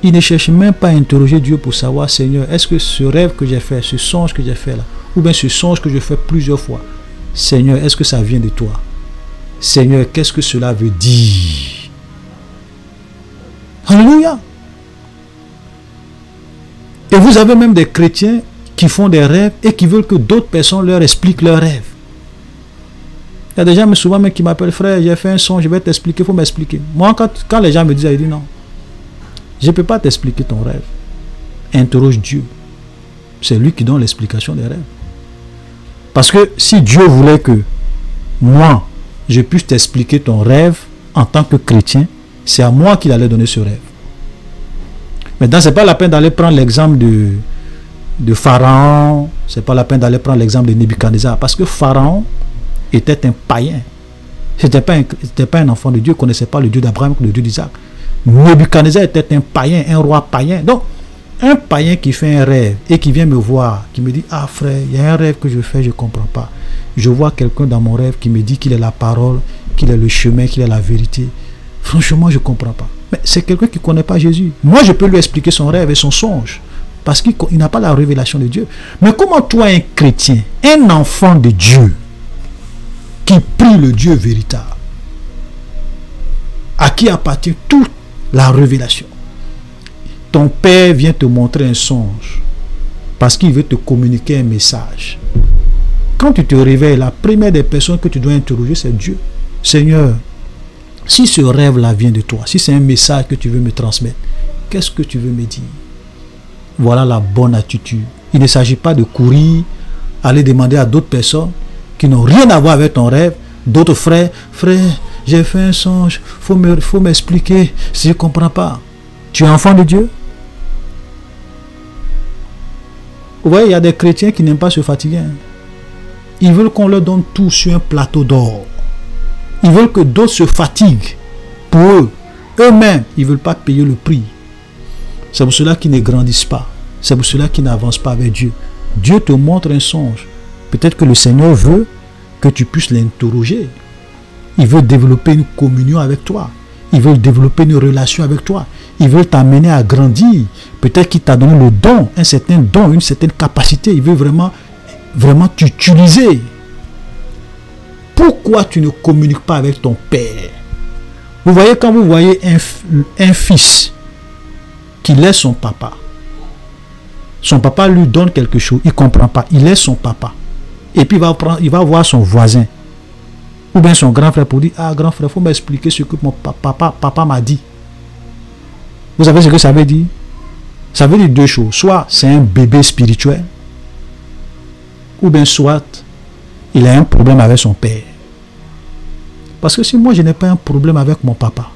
ils ne cherchent même pas à interroger Dieu pour savoir, Seigneur, est-ce que ce rêve que j'ai fait, ce songe que j'ai fait là, ou bien ce songe que je fais plusieurs fois, Seigneur, est-ce que ça vient de toi? Seigneur, qu'est-ce que cela veut dire? Alléluia. Et vous avez même des chrétiens qui font des rêves et qui veulent que d'autres personnes leur expliquent leurs rêves. Il y a des gens souvent qui m'appellent, frère, j'ai fait un son, je vais t'expliquer, il faut m'expliquer. Moi, quand les gens me disent, je dis non, je ne peux pas t'expliquer ton rêve. Interroge Dieu. C'est lui qui donne l'explication des rêves. Parce que si Dieu voulait que moi, je puisse t'expliquer ton rêve en tant que chrétien, c'est à moi qu'il allait donner ce rêve. Maintenant, ce n'est pas la peine d'aller prendre l'exemple de Pharaon, ce n'est pas la peine d'aller prendre l'exemple de Nebuchadnezzar, parce que Pharaon était un païen. Ce n'était pas un enfant de Dieu, il ne connaissait pas le Dieu d'Abraham, le Dieu d'Isaac. Nebuchadnezzar était un païen, un roi païen. Donc, un païen qui fait un rêve et qui vient me voir, qui me dit, ah frère, il y a un rêve que je fais, je ne comprends pas. Je vois quelqu'un dans mon rêve qui me dit qu'il est la parole, qu'il est le chemin, qu'il est la vérité. Franchement, je ne comprends pas. Mais c'est quelqu'un qui ne connaît pas Jésus. Moi, je peux lui expliquer son rêve et son songe, parce qu'il n'a pas la révélation de Dieu. Mais comment toi, un chrétien, un enfant de Dieu, qui prie le Dieu véritable, à qui appartient toute la révélation, ton père vient te montrer un songe, parce qu'il veut te communiquer un message. Quand tu te réveilles, la première des personnes que tu dois interroger, c'est Dieu. Seigneur, si ce rêve-là vient de toi, si c'est un message que tu veux me transmettre, qu'est-ce que tu veux me dire? Voilà la bonne attitude. Il ne s'agit pas de courir, aller demander à d'autres personnes qui n'ont rien à voir avec ton rêve, d'autres frères, j'ai fait un songe, faut m'expliquer si je ne comprends pas. Tu es enfant de Dieu? Vous voyez, il y a des chrétiens qui n'aiment pas se fatiguer. Ils veulent qu'on leur donne tout sur un plateau d'or. Ils veulent que d'autres se fatiguent pour eux. Eux-mêmes, ils ne veulent pas payer le prix. C'est pour cela qu'ils ne grandissent pas. C'est pour cela qu'ils n'avancent pas avec Dieu. Dieu te montre un songe. Peut-être que le Seigneur veut que tu puisses l'interroger. Il veut développer une communion avec toi. Il veut développer une relation avec toi. Il veut t'amener à grandir. Peut-être qu'il t'a donné le don, un certain don, une certaine capacité. Il veut vraiment t'utiliser. Pourquoi tu ne communiques pas avec ton Père? Vous voyez, quand vous voyez un fils qui laisse son papa lui donne quelque chose, il ne comprend pas, il laisse son papa. Et puis il va voir son voisin. Ou bien son grand frère pour dire, ah grand frère, il faut m'expliquer ce que mon papa m'a dit. Vous savez ce que ça veut dire? Ça veut dire deux choses. Soit c'est un bébé spirituel, ou bien soit il a un problème avec son père. Parce que si moi je n'ai pas un problème avec mon papa,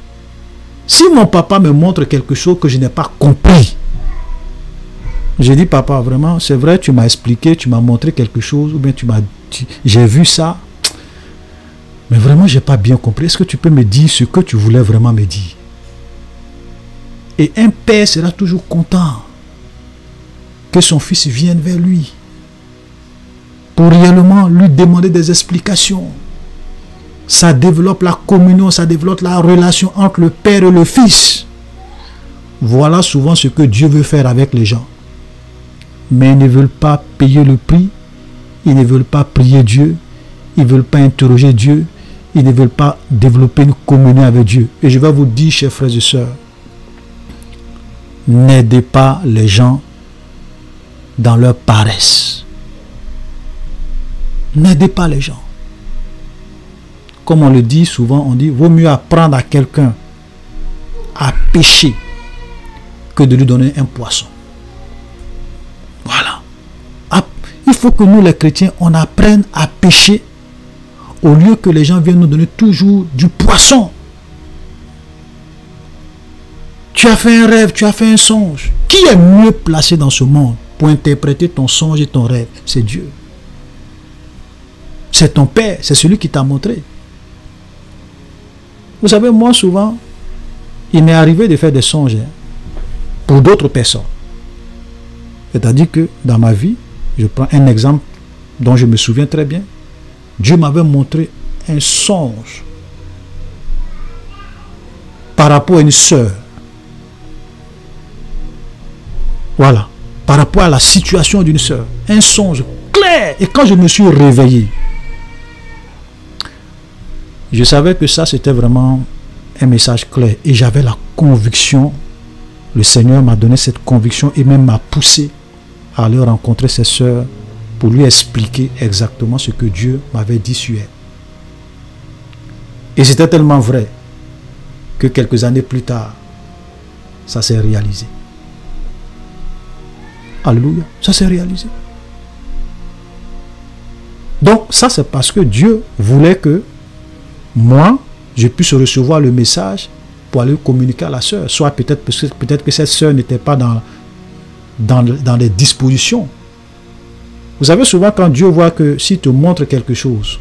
si mon papa me montre quelque chose que je n'ai pas compris, je dis papa, vraiment, c'est vrai, tu m'as expliqué, tu m'as montré quelque chose, ou bien j'ai vu ça, mais vraiment je n'ai pas bien compris. Est-ce que tu peux me dire ce que tu voulais vraiment me dire? Et un père sera toujours content que son fils vienne vers lui pour réellement lui demander des explications. Ça développe la communion, ça développe la relation entre le père et le fils. Voilà souvent ce que Dieu veut faire avec les gens. Mais ils ne veulent pas payer le prix, ils ne veulent pas prier Dieu, ils ne veulent pas interroger Dieu, ils ne veulent pas développer une communion avec Dieu. Et je vais vous dire, chers frères et sœurs, n'aidez pas les gens dans leur paresse. N'aidez pas les gens. Comme on le dit souvent, on dit, vaut mieux apprendre à quelqu'un à pêcher que de lui donner un poisson. Voilà. Il faut que nous, les chrétiens, on apprenne à pêcher au lieu que les gens viennent nous donner toujours du poisson. Tu as fait un rêve, tu as fait un songe. Qui est mieux placé dans ce monde pour interpréter ton songe et ton rêve? C'est Dieu. C'est ton Père, c'est celui qui t'a montré. Vous savez, moi souvent, il m'est arrivé de faire des songes pour d'autres personnes. C'est-à-dire que dans ma vie, je prends un exemple dont je me souviens très bien. Dieu m'avait montré un songe par rapport à une sœur. Voilà, par rapport à la situation d'une sœur. Un songe clair. Et quand je me suis réveillé, je savais que ça c'était vraiment un message clair. Et j'avais la conviction, le Seigneur m'a donné cette conviction et même m'a poussé à aller rencontrer ses sœurs pour lui expliquer exactement ce que Dieu m'avait dit sur elle. Et c'était tellement vrai que quelques années plus tard, ça s'est réalisé. Alléluia, ça s'est réalisé. Donc ça c'est parce que Dieu voulait que moi, je puisse recevoir le message pour aller communiquer à la sœur. Soit peut-être que cette sœur n'était pas dans les dispositions. Vous savez, souvent quand Dieu voit que s'il te montre quelque chose,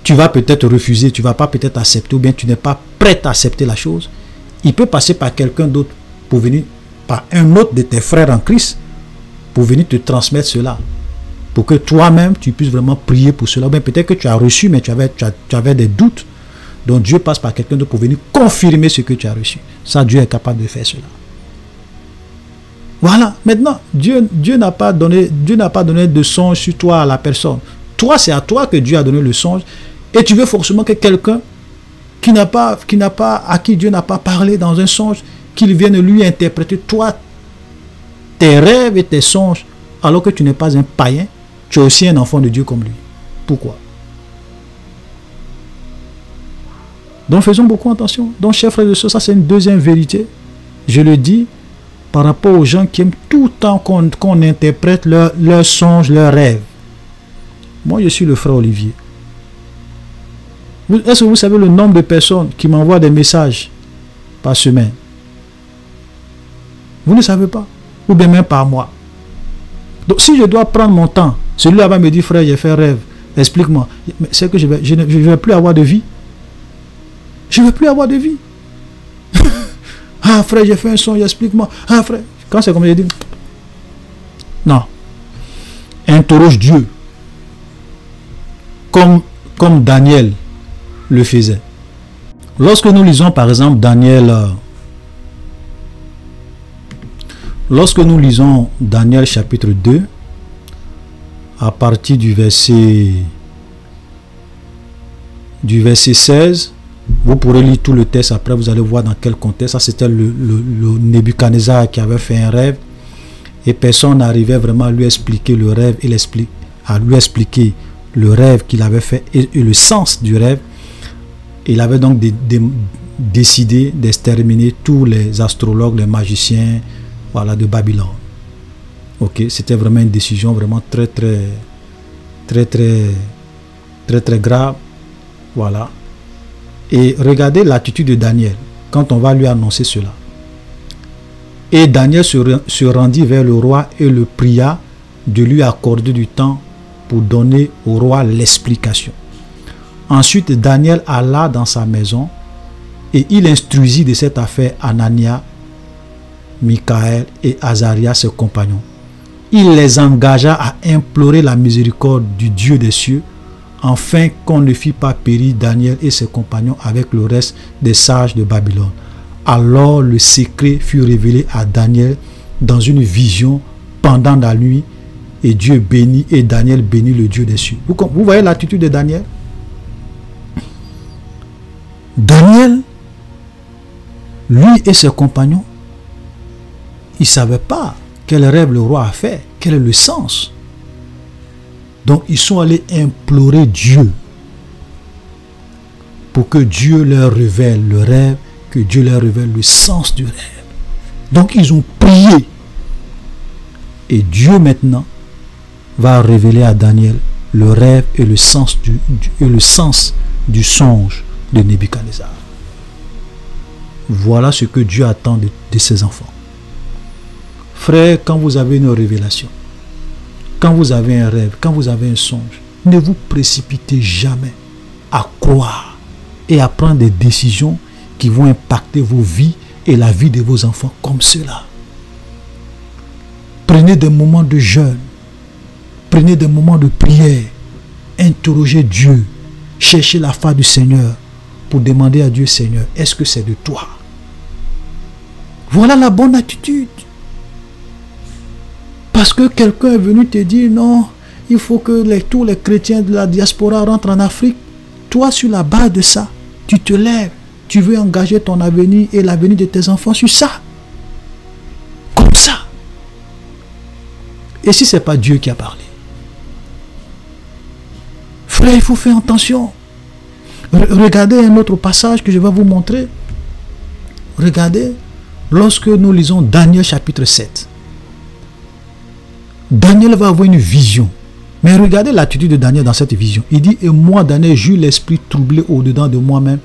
tu vas peut-être refuser, tu ne vas pas peut-être accepter, ou bien tu n'es pas prêt à accepter la chose, il peut passer par quelqu'un d'autre pour venir, par un autre de tes frères en Christ, pour venir te transmettre cela. Pour que toi-même, tu puisses vraiment prier pour cela. Bien, peut-être que tu as reçu, mais tu avais des doutes. Donc Dieu passe par quelqu'un d'autre pour venir confirmer ce que tu as reçu. Ça, Dieu est capable de faire cela. Voilà. Maintenant, Dieu n'a pas donné de songe sur toi à la personne. Toi, c'est à toi que Dieu a donné le songe. Et tu veux forcément que quelqu'un à qui Dieu n'a pas parlé dans un songe, qu'il vienne lui interpréter toi, tes rêves et tes songes, alors que tu n'es pas un païen, tu es aussi un enfant de Dieu comme lui. Pourquoi? Donc faisons beaucoup attention. Donc chers frères et sœurs, ça c'est une deuxième vérité. Je le dis par rapport aux gens qui aiment tout le temps qu'on interprète leurs songes, leurs rêves. Moi, je suis le frère Olivier. Est-ce que vous savez le nombre de personnes qui m'envoient des messages par semaine? Vous ne savez pas. Ou bien même par mois. Donc, si je dois prendre mon temps, celui-là va me dire, frère, j'ai fait un rêve. Explique-moi. C'est que je ne vais plus avoir de vie. Je ne vais plus avoir de vie. Ah, frère, j'ai fait un songe, explique-moi. Ah, frère. Quand c'est comme je dis, non. Interroge Dieu. Comme Daniel le faisait. Lorsque nous lisons, par exemple, lorsque nous lisons Daniel chapitre 2, à partir du verset 16, vous pourrez lire tout le texte, après vous allez voir dans quel contexte. Ça, c'était le Nebuchadnezzar qui avait fait un rêve et personne n'arrivait vraiment à lui expliquer le rêve et à lui expliquer le rêve qu'il avait fait et le sens du rêve. Il avait donc décidé d'exterminer tous les astrologues, les magiciens, voilà, de Babylone. Ok, c'était vraiment une décision vraiment très grave. Voilà. Et regardez l'attitude de Daniel quand on va lui annoncer cela. Et Daniel se rendit vers le roi et le pria de lui accorder du temps pour donner au roi l'explication. Ensuite, Daniel alla dans sa maison et il instruisit de cette affaire Anania, Michaël et Azaria, ses compagnons. Il les engagea à implorer la miséricorde du Dieu des cieux, afin qu'on ne fît pas périr Daniel et ses compagnons avec le reste des sages de Babylone. Alors le secret fut révélé à Daniel dans une vision pendant la nuit, et Dieu bénit, et Daniel bénit le Dieu des cieux. Vous voyez l'attitude de Daniel? Daniel, lui et ses compagnons, ils ne savaient pas quel rêve le roi a fait, quel est le sens. Donc ils sont allés implorer Dieu pour que Dieu leur révèle le rêve, que Dieu leur révèle le sens du rêve. Donc ils ont prié. Et Dieu maintenant va révéler à Daniel le rêve et le sens du songe de Nebuchadnezzar. Voilà ce que Dieu attend de ses enfants. Frère, quand vous avez une révélation, quand vous avez un rêve, quand vous avez un songe, ne vous précipitez jamais à croire et à prendre des décisions qui vont impacter vos vies et la vie de vos enfants comme cela. Prenez des moments de jeûne, prenez des moments de prière, interrogez Dieu, cherchez la face du Seigneur pour demander à Dieu, Seigneur, est-ce que c'est de toi? Voilà la bonne attitude. Parce que quelqu'un est venu te dire, non, il faut que tous les chrétiens de la diaspora rentrent en Afrique. Toi, sur la base de ça, tu te lèves, tu veux engager ton avenir et l'avenir de tes enfants sur ça. Comme ça. Et si ce n'est pas Dieu qui a parlé? Frère, il faut faire attention. Regardez un autre passage que je vais vous montrer. Regardez, lorsque nous lisons Daniel chapitre 7. Daniel va avoir une vision. Mais regardez l'attitude de Daniel dans cette vision. Il dit, et moi, Daniel, j'eus l'esprit troublé au-dedans de moi-même,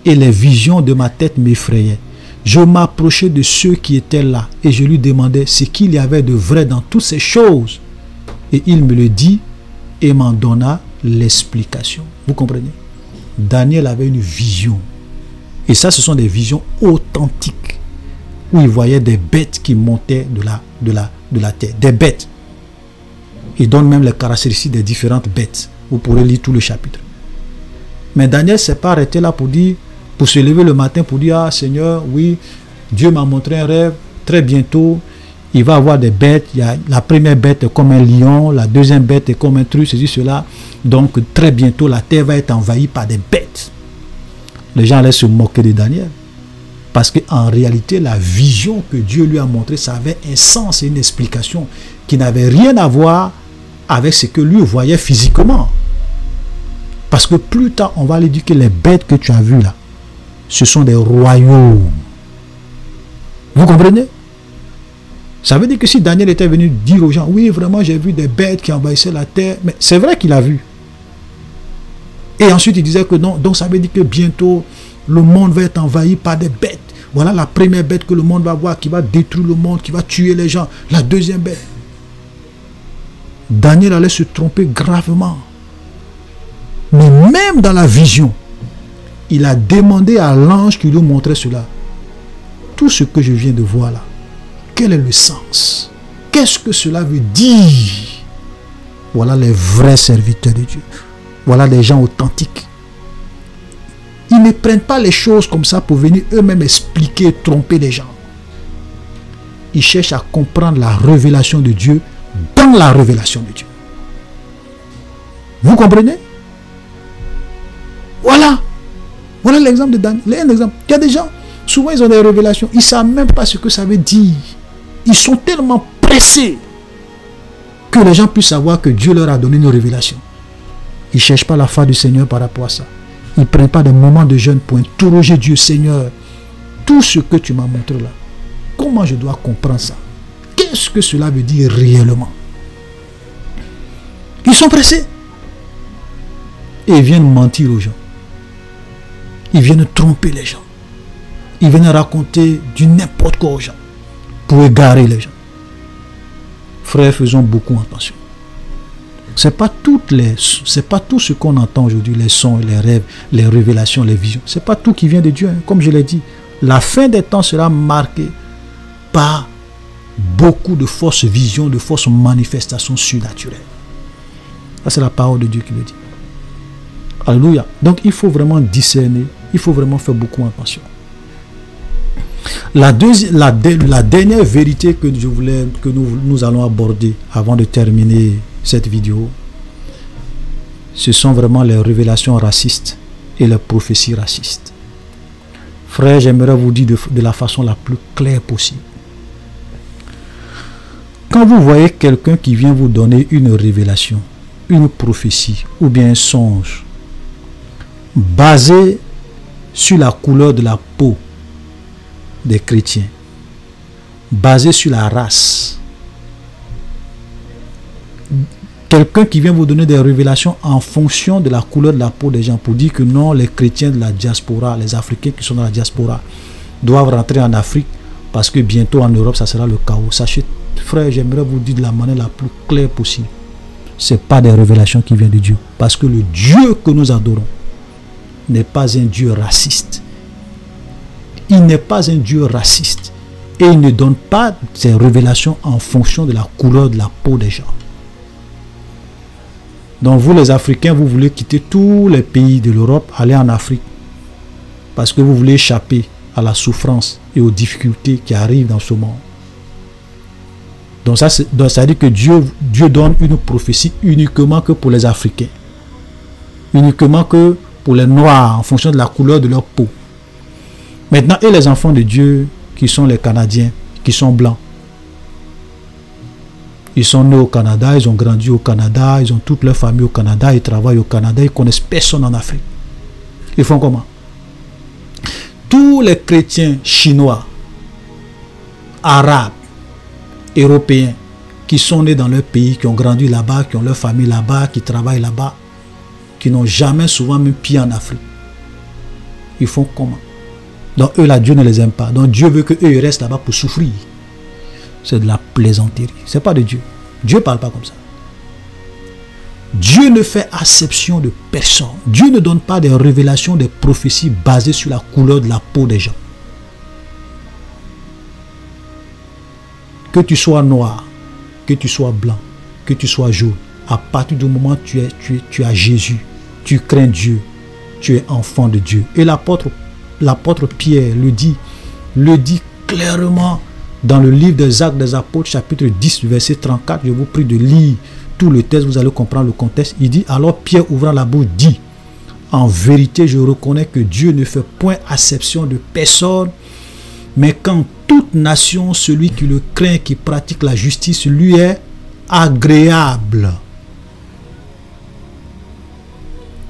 et les visions de ma tête m'effrayaient. Je m'approchais de ceux qui étaient là, et je lui demandais ce qu'il y avait de vrai dans toutes ces choses. Et il me le dit, et m'en donna l'explication. Vous comprenez? Daniel avait une vision. Et ça, ce sont des visions authentiques, où il voyait des bêtes qui montaient de la terre. Des bêtes. Il donne même les caractéristiques des différentes bêtes. Vous pourrez lire tout le chapitre. Mais Daniel ne s'est pas arrêté là pour se lever le matin pour dire, ah Seigneur, oui, Dieu m'a montré un rêve, très bientôt, il va avoir des bêtes. La première bête est comme un lion, la deuxième bête est comme un truc, ceci, cela. Donc très bientôt, la terre va être envahie par des bêtes. Les gens allaient se moquer de Daniel. Parce qu'en réalité, la vision que Dieu lui a montrée, ça avait un sens et une explication qui n'avait rien à voir avec ce que lui voyait physiquement. Parce que plus tard, on va lui dire que les bêtes que tu as vues là, ce sont des royaumes. Vous comprenez? Ça veut dire que si Daniel était venu dire aux gens, oui, vraiment, j'ai vu des bêtes qui envahissaient la terre, mais c'est vrai qu'il a vu. Et ensuite, il disait que non, donc ça veut dire que bientôt, le monde va être envahi par des bêtes. Voilà la première bête que le monde va voir, qui va détruire le monde, qui va tuer les gens. La deuxième bête. Daniel allait se tromper gravement. Mais même dans la vision, il a demandé à l'ange qui lui montrait cela. Tout ce que je viens de voir là, quel est le sens? Qu'est-ce que cela veut dire? Voilà les vrais serviteurs de Dieu. Voilà les gens authentiques. Ils ne prennent pas les choses comme ça pour venir eux-mêmes expliquer, tromper les gens. Ils cherchent à comprendre la révélation de Dieu dans la révélation de Dieu. Vous comprenez? Voilà. Voilà l'exemple de Daniel. Un exemple. Il y a des gens, souvent ils ont des révélations, ils ne savent même pas ce que ça veut dire. Ils sont tellement pressés que les gens puissent savoir que Dieu leur a donné une révélation. Ils ne cherchent pas la foi du Seigneur par rapport à ça. Ils ne prennent pas des moments de jeûne pour interroger Dieu. Seigneur, tout ce que tu m'as montré là, comment je dois comprendre ça? Qu'est-ce que cela veut dire réellement? Ils sont pressés. Et ils viennent mentir aux gens. Ils viennent tromper les gens. Ils viennent raconter du n'importe quoi aux gens pour égarer les gens. Frères, faisons beaucoup attention. C'est pas tout ce qu'on entend aujourd'hui, les sons, les rêves, les révélations, les visions. C'est pas tout qui vient de Dieu, hein. Comme je l'ai dit, la fin des temps sera marquée par beaucoup de fausses visions, de fausses manifestations surnaturelles. Ça, c'est la parole de Dieu qui le dit. Alléluia. Donc, il faut vraiment discerner, il faut vraiment faire beaucoup attention. La dernière vérité que nous allons aborder avant de terminer cette vidéo, ce sont vraiment les révélations racistes et les prophéties racistes. Frère, j'aimerais vous dire de la façon la plus claire possible. Quand vous voyez quelqu'un qui vient vous donner une révélation, une prophétie ou bien un songe basé sur la couleur de la peau des chrétiens, basé sur la race, quelqu'un qui vient vous donner des révélations en fonction de la couleur de la peau des gens, pour dire que non, les chrétiens de la diaspora, les Africains qui sont dans la diaspora doivent rentrer en Afrique parce que bientôt en Europe ça sera le chaos. Sachez, frère, j'aimerais vous dire de la manière la plus claire possible, ce n'est pas des révélations qui viennent de Dieu, parce que le Dieu que nous adorons n'est pas un Dieu raciste. Il n'est pas un Dieu raciste et il ne donne pas ses révélations en fonction de la couleur de la peau des gens. Donc vous les Africains, vous voulez quitter tous les pays de l'Europe, aller en Afrique parce que vous voulez échapper à la souffrance et aux difficultés qui arrivent dans ce monde. Donc ça veut dire que Dieu donne une prophétie uniquement que pour les Africains, uniquement que pour les Noirs en fonction de la couleur de leur peau. Maintenant, et les enfants de Dieu qui sont les Canadiens, qui sont blancs, ils sont nés au Canada, ils ont grandi au Canada, ils ont toute leur famille au Canada, ils travaillent au Canada, ils connaissent personne en Afrique. Ils font comment? Tous les chrétiens chinois, arabes, européens, qui sont nés dans leur pays, qui ont grandi là-bas, qui ont leur famille là-bas, qui travaillent là-bas, qui n'ont jamais souvent mis pied en Afrique, ils font comment? Donc eux là, Dieu ne les aime pas. Donc Dieu veut qu'eux ils restent là-bas pour souffrir. C'est de la plaisanterie. Ce n'est pas de Dieu. Dieu ne parle pas comme ça. Dieu ne fait acception de personne. Dieu ne donne pas des révélations, des prophéties basées sur la couleur de la peau des gens. Que tu sois noir, que tu sois blanc, que tu sois jaune, à partir du moment où tu as Jésus, tu crains Dieu, tu es enfant de Dieu. Et l'apôtre Pierre le dit clairement dans le livre des Actes des Apôtres, chapitre 10, verset 34. Je vous prie de lire tout le texte, vous allez comprendre le contexte. Il dit, alors Pierre ouvrant la bouche dit, en vérité je reconnais que Dieu ne fait point acception de personne, mais qu'en toute nation, celui qui le craint, qui pratique la justice, lui est agréable.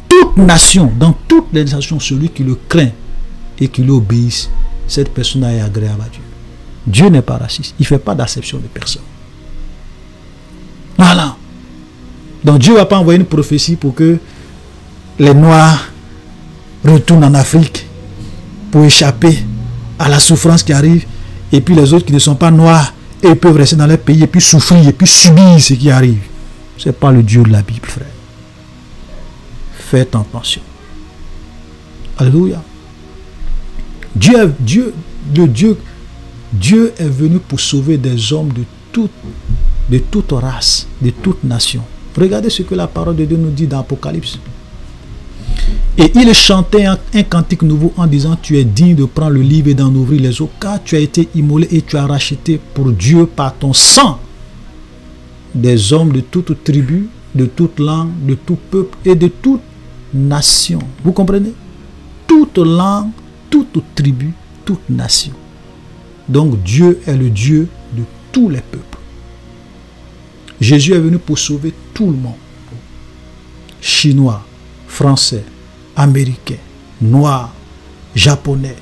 Toute nation, dans toutes les nations, celui qui le craint et qui l'obéisse, cette personne est agréable à Dieu. Dieu n'est pas raciste. Il ne fait pas d'acception de personne. Voilà. Donc Dieu ne va pas envoyer une prophétie pour que les Noirs retournent en Afrique pour échapper à la souffrance qui arrive. Et puis les autres qui ne sont pas noirs, ils peuvent rester dans leur pays et puis souffrir et puis subir ce qui arrive. Ce n'est pas le Dieu de la Bible, frère. Faites attention. Alléluia. Dieu est venu pour sauver des hommes de toute race, de toute nation. Regardez ce que la parole de Dieu nous dit dans l'Apocalypse. Et il chantait un cantique nouveau en disant: tu es digne de prendre le livre et d'en ouvrir les eaux, car tu as été immolé et tu as racheté pour Dieu par ton sang des hommes de toute tribu, de toute langue, de tout peuple et de toute nation. Vous comprenez? Toute langue, toute tribu, toute nation. Donc Dieu est le Dieu de tous les peuples. Jésus est venu pour sauver tout le monde. Chinois, Français, Américains, Noirs, Japonais,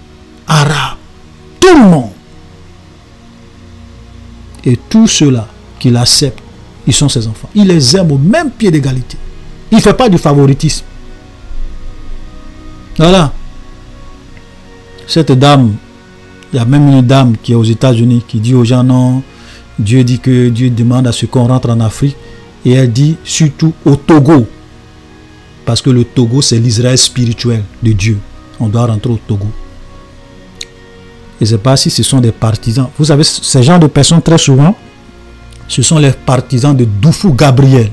Arabes, tout le monde. Et tous ceux-là qui l'acceptent, ils sont ses enfants. Il les aime au même pied d'égalité. Il ne fait pas du favoritisme. Voilà. Cette dame, il y a même une dame qui est aux États-Unis qui dit aux gens: non, Dieu dit que Dieu demande à ce qu'on rentre en Afrique. Et elle dit surtout au Togo. Parce que le Togo, c'est l'Israël spirituel de Dieu. On doit rentrer au Togo. Et je ne sais pas si ce sont des partisans. Vous savez, ces gens de personnes, très souvent, ce sont les partisans de Doufou Gabriel.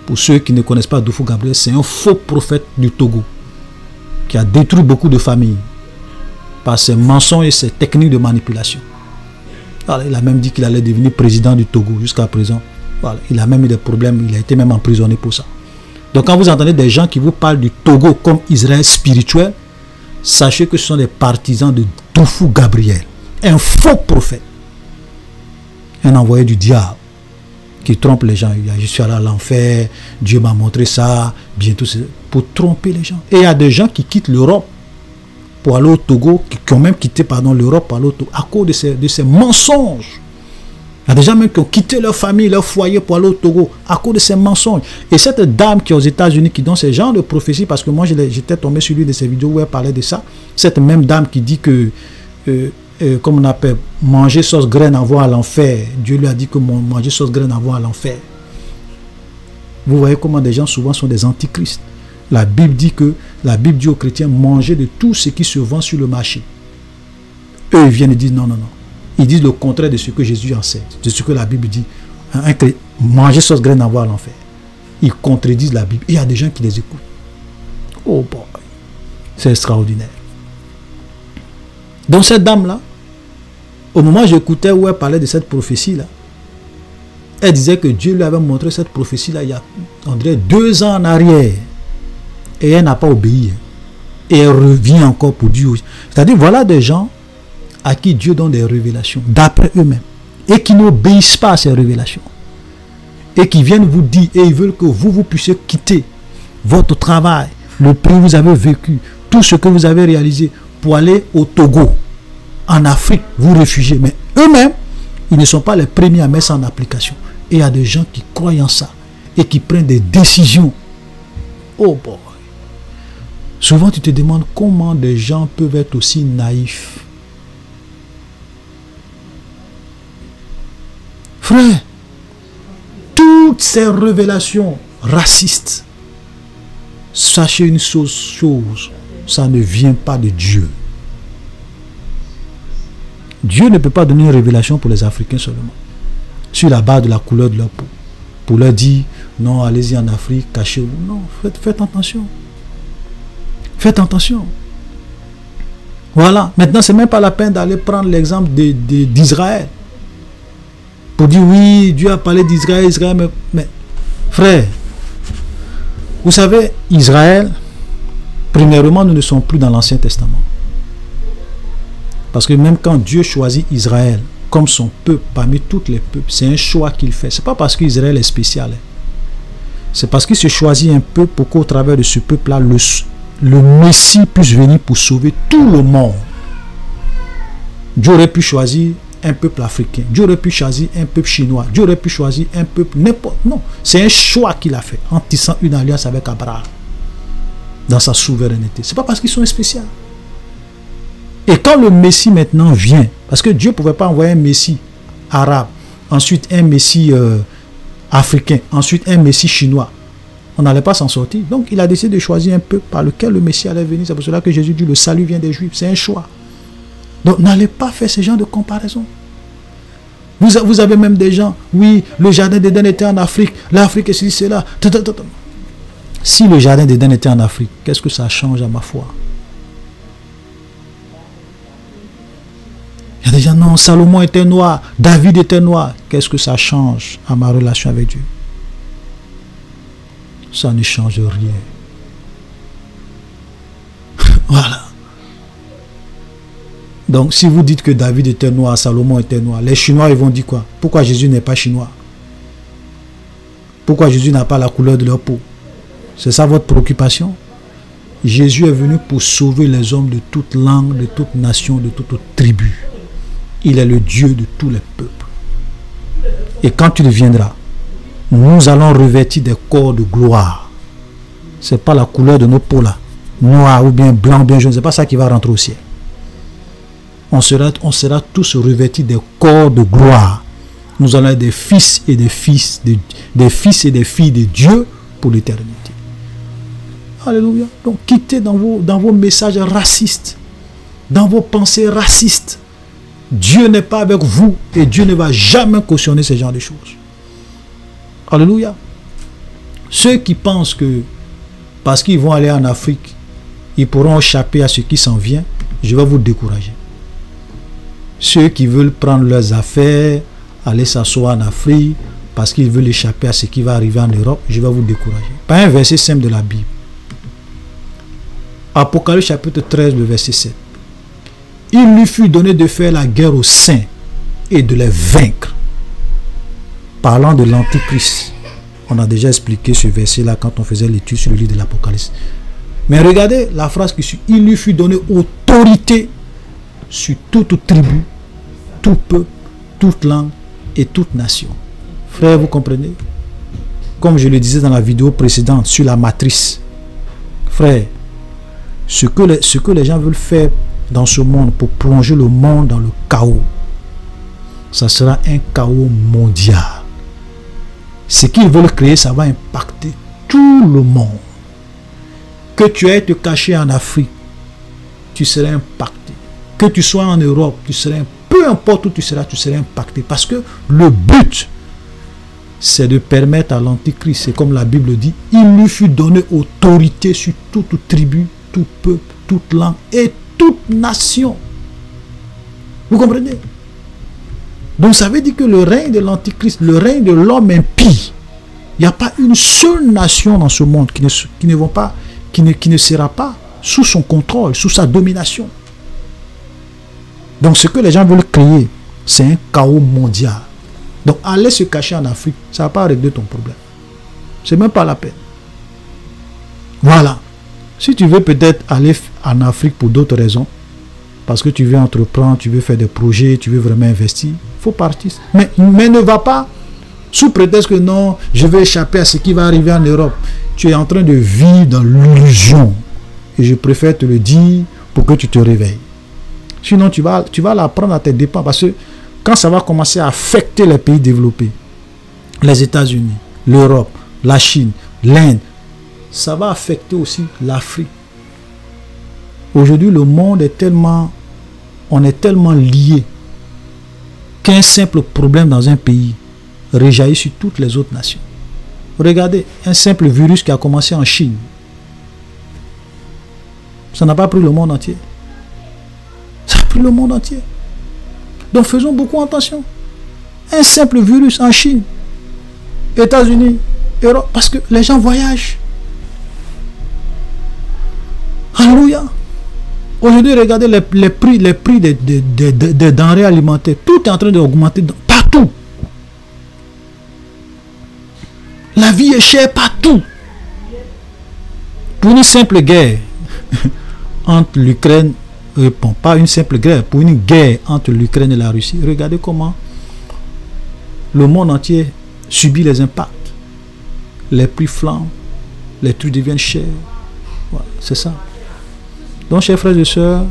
Pour ceux qui ne connaissent pas Doufou Gabriel, c'est un faux prophète du Togo qui a détruit beaucoup de familles par ses mensonges et ses techniques de manipulation. Alors, il a même dit qu'il allait devenir président du Togo jusqu'à présent. Voilà, il a même eu des problèmes, il a été même emprisonné pour ça. Donc quand vous entendez des gens qui vous parlent du Togo comme Israël spirituel, sachez que ce sont des partisans de Doufou Gabriel, un faux prophète, un envoyé du diable qui trompe les gens. Je suis allé à l'enfer, Dieu m'a montré ça, bientôt c'est pour tromper les gens. Et il y a des gens qui quittent l'Europe pour aller au Togo, qui ont même quitté l'Europe pour aller au Togo à cause de ces mensonges. Il y a des gens même qui ont quitté leur famille, leur foyer pour aller au Togo à cause de ces mensonges. Et cette dame qui est aux États-Unis, qui donne ce genre de prophétie, parce que moi j'étais tombé sur l'une de ces vidéos où elle parlait de ça, cette même dame qui dit que, comme on appelle, manger sauce graine envoie à l'enfer. Dieu lui a dit que manger sauce graine envoie à l'enfer. Vous voyez comment des gens souvent sont des antichrists. La Bible dit aux chrétiens: mangez de tout ce qui se vend sur le marché. Eux, ils viennent et disent non, non, non. Ils disent le contraire de ce que Jésus enseigne, de ce que la Bible dit. Manger sauce graine envoie à l'enfer. Ils contredisent la Bible. Et il y a des gens qui les écoutent. Oh boy, c'est extraordinaire. Donc cette dame-là, au moment où j'écoutais où elle parlait de cette prophétie-là, elle disait que Dieu lui avait montré cette prophétie-là il y a, on dirait, 2 ans en arrière. Et elle n'a pas obéi. Et elle revient encore pour Dieu. C'est-à-dire, voilà des gens à qui Dieu donne des révélations, d'après eux-mêmes, et qui n'obéissent pas à ces révélations, et qui viennent vous dire, et ils veulent que vous puissiez quitter votre travail, le pays où vous avez vécu, tout ce que vous avez réalisé, pour aller au Togo, en Afrique, vous réfugier. Mais eux-mêmes, ils ne sont pas les premiers à mettre ça en application. Et il y a des gens qui croient en ça, et qui prennent des décisions. Oh boy. Souvent, tu te demandes comment des gens peuvent être aussi naïfs. Frère, toutes ces révélations racistes, sachez une chose, ça ne vient pas de Dieu. Dieu ne peut pas donner une révélation pour les Africains seulement, sur la base de la couleur de leur peau, pour leur dire, non, allez-y en Afrique, cachez-vous. Non, faites attention. Faites attention. Voilà, maintenant, c'est même pas la peine d'aller prendre l'exemple d'Israël. Pour dire oui, Dieu a parlé d'Israël, mais frère, vous savez, Israël, premièrement, nous ne sommes plus dans l'Ancien Testament. Parce que même quand Dieu choisit Israël comme son peuple parmi tous les peuples, c'est un choix qu'il fait. Ce n'est pas parce qu'Israël est spécial. C'est parce qu'il se choisit un peuple pour qu'au travers de ce peuple-là, le Messie puisse venir pour sauver tout le monde. Dieu aurait pu choisir un peuple africain. Dieu aurait pu choisir un peuple chinois. Dieu aurait pu choisir un peuple n'importe. Non, c'est un choix qu'il a fait en tissant une alliance avec Abraham dans sa souveraineté. C'est pas parce qu'ils sont spéciaux. Et quand le Messie maintenant vient, parce que Dieu ne pouvait pas envoyer un Messie arabe, ensuite un Messie africain, ensuite un Messie chinois, on n'allait pas s'en sortir. Donc il a décidé de choisir un peuple par lequel le Messie allait venir. C'est pour cela que Jésus dit le salut vient des Juifs. C'est un choix. Donc n'allez pas faire ce genre de comparaison. Vous avez même des gens, oui, le jardin d'Éden était en Afrique, l'Afrique est ceci, c'est là. Si le jardin d'Éden était en Afrique, qu'est-ce que ça change à ma foi? Il y a des gens, non, Salomon était noir, David était noir. Qu'est-ce que ça change à ma relation avec Dieu? Ça ne change rien. Voilà. Donc, si vous dites que David était noir, Salomon était noir, les Chinois, ils vont dire quoi? Pourquoi Jésus n'est pas chinois? Pourquoi Jésus n'a pas la couleur de leur peau? C'est ça votre préoccupation? Jésus est venu pour sauver les hommes de toute langue, de toute nation, de toute tribu. Il est le Dieu de tous les peuples. Et quand il viendra, nous allons revêtir des corps de gloire. Ce n'est pas la couleur de nos peaux là, noir ou bien blanc ou bien jaune, ce n'est pas ça qui va rentrer au ciel. On sera tous revêtis des corps de gloire. Nous allons être des fils et des fils, des fils et des filles de Dieu pour l'éternité. Alléluia. Donc quittez dans vos messages racistes, dans vos pensées racistes. Dieu n'est pas avec vous et Dieu ne va jamais cautionner ce genre de choses. Alléluia. Ceux qui pensent que parce qu'ils vont aller en Afrique, ils pourront échapper à ce qui s'en vient, je vais vous décourager. Ceux qui veulent prendre leurs affaires, aller s'asseoir en Afrique, parce qu'ils veulent échapper à ce qui va arriver en Europe, je vais vous décourager. Par un verset simple de la Bible. Apocalypse chapitre 13, le verset 7. Il lui fut donné de faire la guerre aux saints et de les vaincre. Parlant de l'Antichrist. On a déjà expliqué ce verset-là quand on faisait l'étude sur le livre de l'Apocalypse. Mais regardez la phrase qui suit. Il lui fut donné autorité sur toute tribu, tout peuple, toute langue et toute nation. Frère, vous comprenez? Comme je le disais dans la vidéo précédente sur la matrice. Frère, ce que les gens veulent faire dans ce monde pour plonger le monde dans le chaos, ça sera un chaos mondial. Ce qu'ils veulent créer, ça va impacter tout le monde. Que tu aies te cacher en Afrique, tu seras impacté. Que tu sois en Europe, tu seras, peu importe où tu seras impacté. Parce que le but, c'est de permettre à l'Antichrist, c'est comme la Bible dit, il lui fut donné autorité sur toute tribu, tout peuple, toute langue et toute nation. Vous comprenez? Donc ça veut dire que le règne de l'Antichrist, le règne de l'homme impie, il n'y a pas une seule nation dans ce monde qui ne sera pas sous son contrôle, sous sa domination. Donc ce que les gens veulent créer, c'est un chaos mondial. Donc aller se cacher en Afrique, ça ne va pas régler ton problème. C'est même pas la peine. Voilà. Si tu veux peut-être aller en Afrique pour d'autres raisons, parce que tu veux entreprendre, tu veux faire des projets, tu veux vraiment investir, il faut partir. Mais ne va pas sous prétexte que non, je vais échapper à ce qui va arriver en Europe. Tu es en train de vivre dans l'illusion. Et je préfère te le dire pour que tu te réveilles. Sinon, tu vas l'apprendre à tes dépens. Parce que quand ça va commencer à affecter les pays développés, les États-Unis, l'Europe, la Chine, l'Inde, ça va affecter aussi l'Afrique. Aujourd'hui, le monde est tellement, on est tellement liés qu'un simple problème dans un pays réjaillit sur toutes les autres nations. Regardez, un simple virus qui a commencé en Chine, ça n'a pas pris le monde entier. Ça a pris le monde entier. Donc faisons beaucoup attention. Un simple virus en Chine, États-Unis, Europe, parce que les gens voyagent. Alléluia. Aujourd'hui, regardez les prix des denrées alimentaires. Tout est en train d'augmenter partout. La vie est chère partout. Pour une simple guerre entre l'Ukraine pas une simple guerre, pour une guerre entre l'Ukraine et la Russie. Regardez comment le monde entier subit les impacts. Les prix flambent, les trucs deviennent chers. Voilà, c'est ça. Donc, chers frères et sœurs,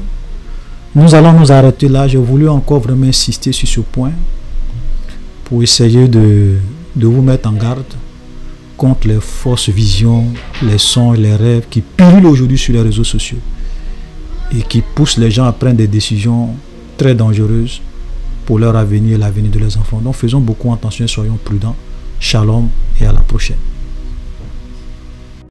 nous allons nous arrêter là. J'ai voulu encore vraiment insister sur ce point pour essayer de vous mettre en garde contre les fausses visions, les sons et les rêves qui pullulent aujourd'hui sur les réseaux sociaux et qui poussent les gens à prendre des décisions très dangereuses pour leur avenir et l'avenir de leurs enfants. Donc faisons beaucoup attention, soyons prudents. Shalom et à la prochaine.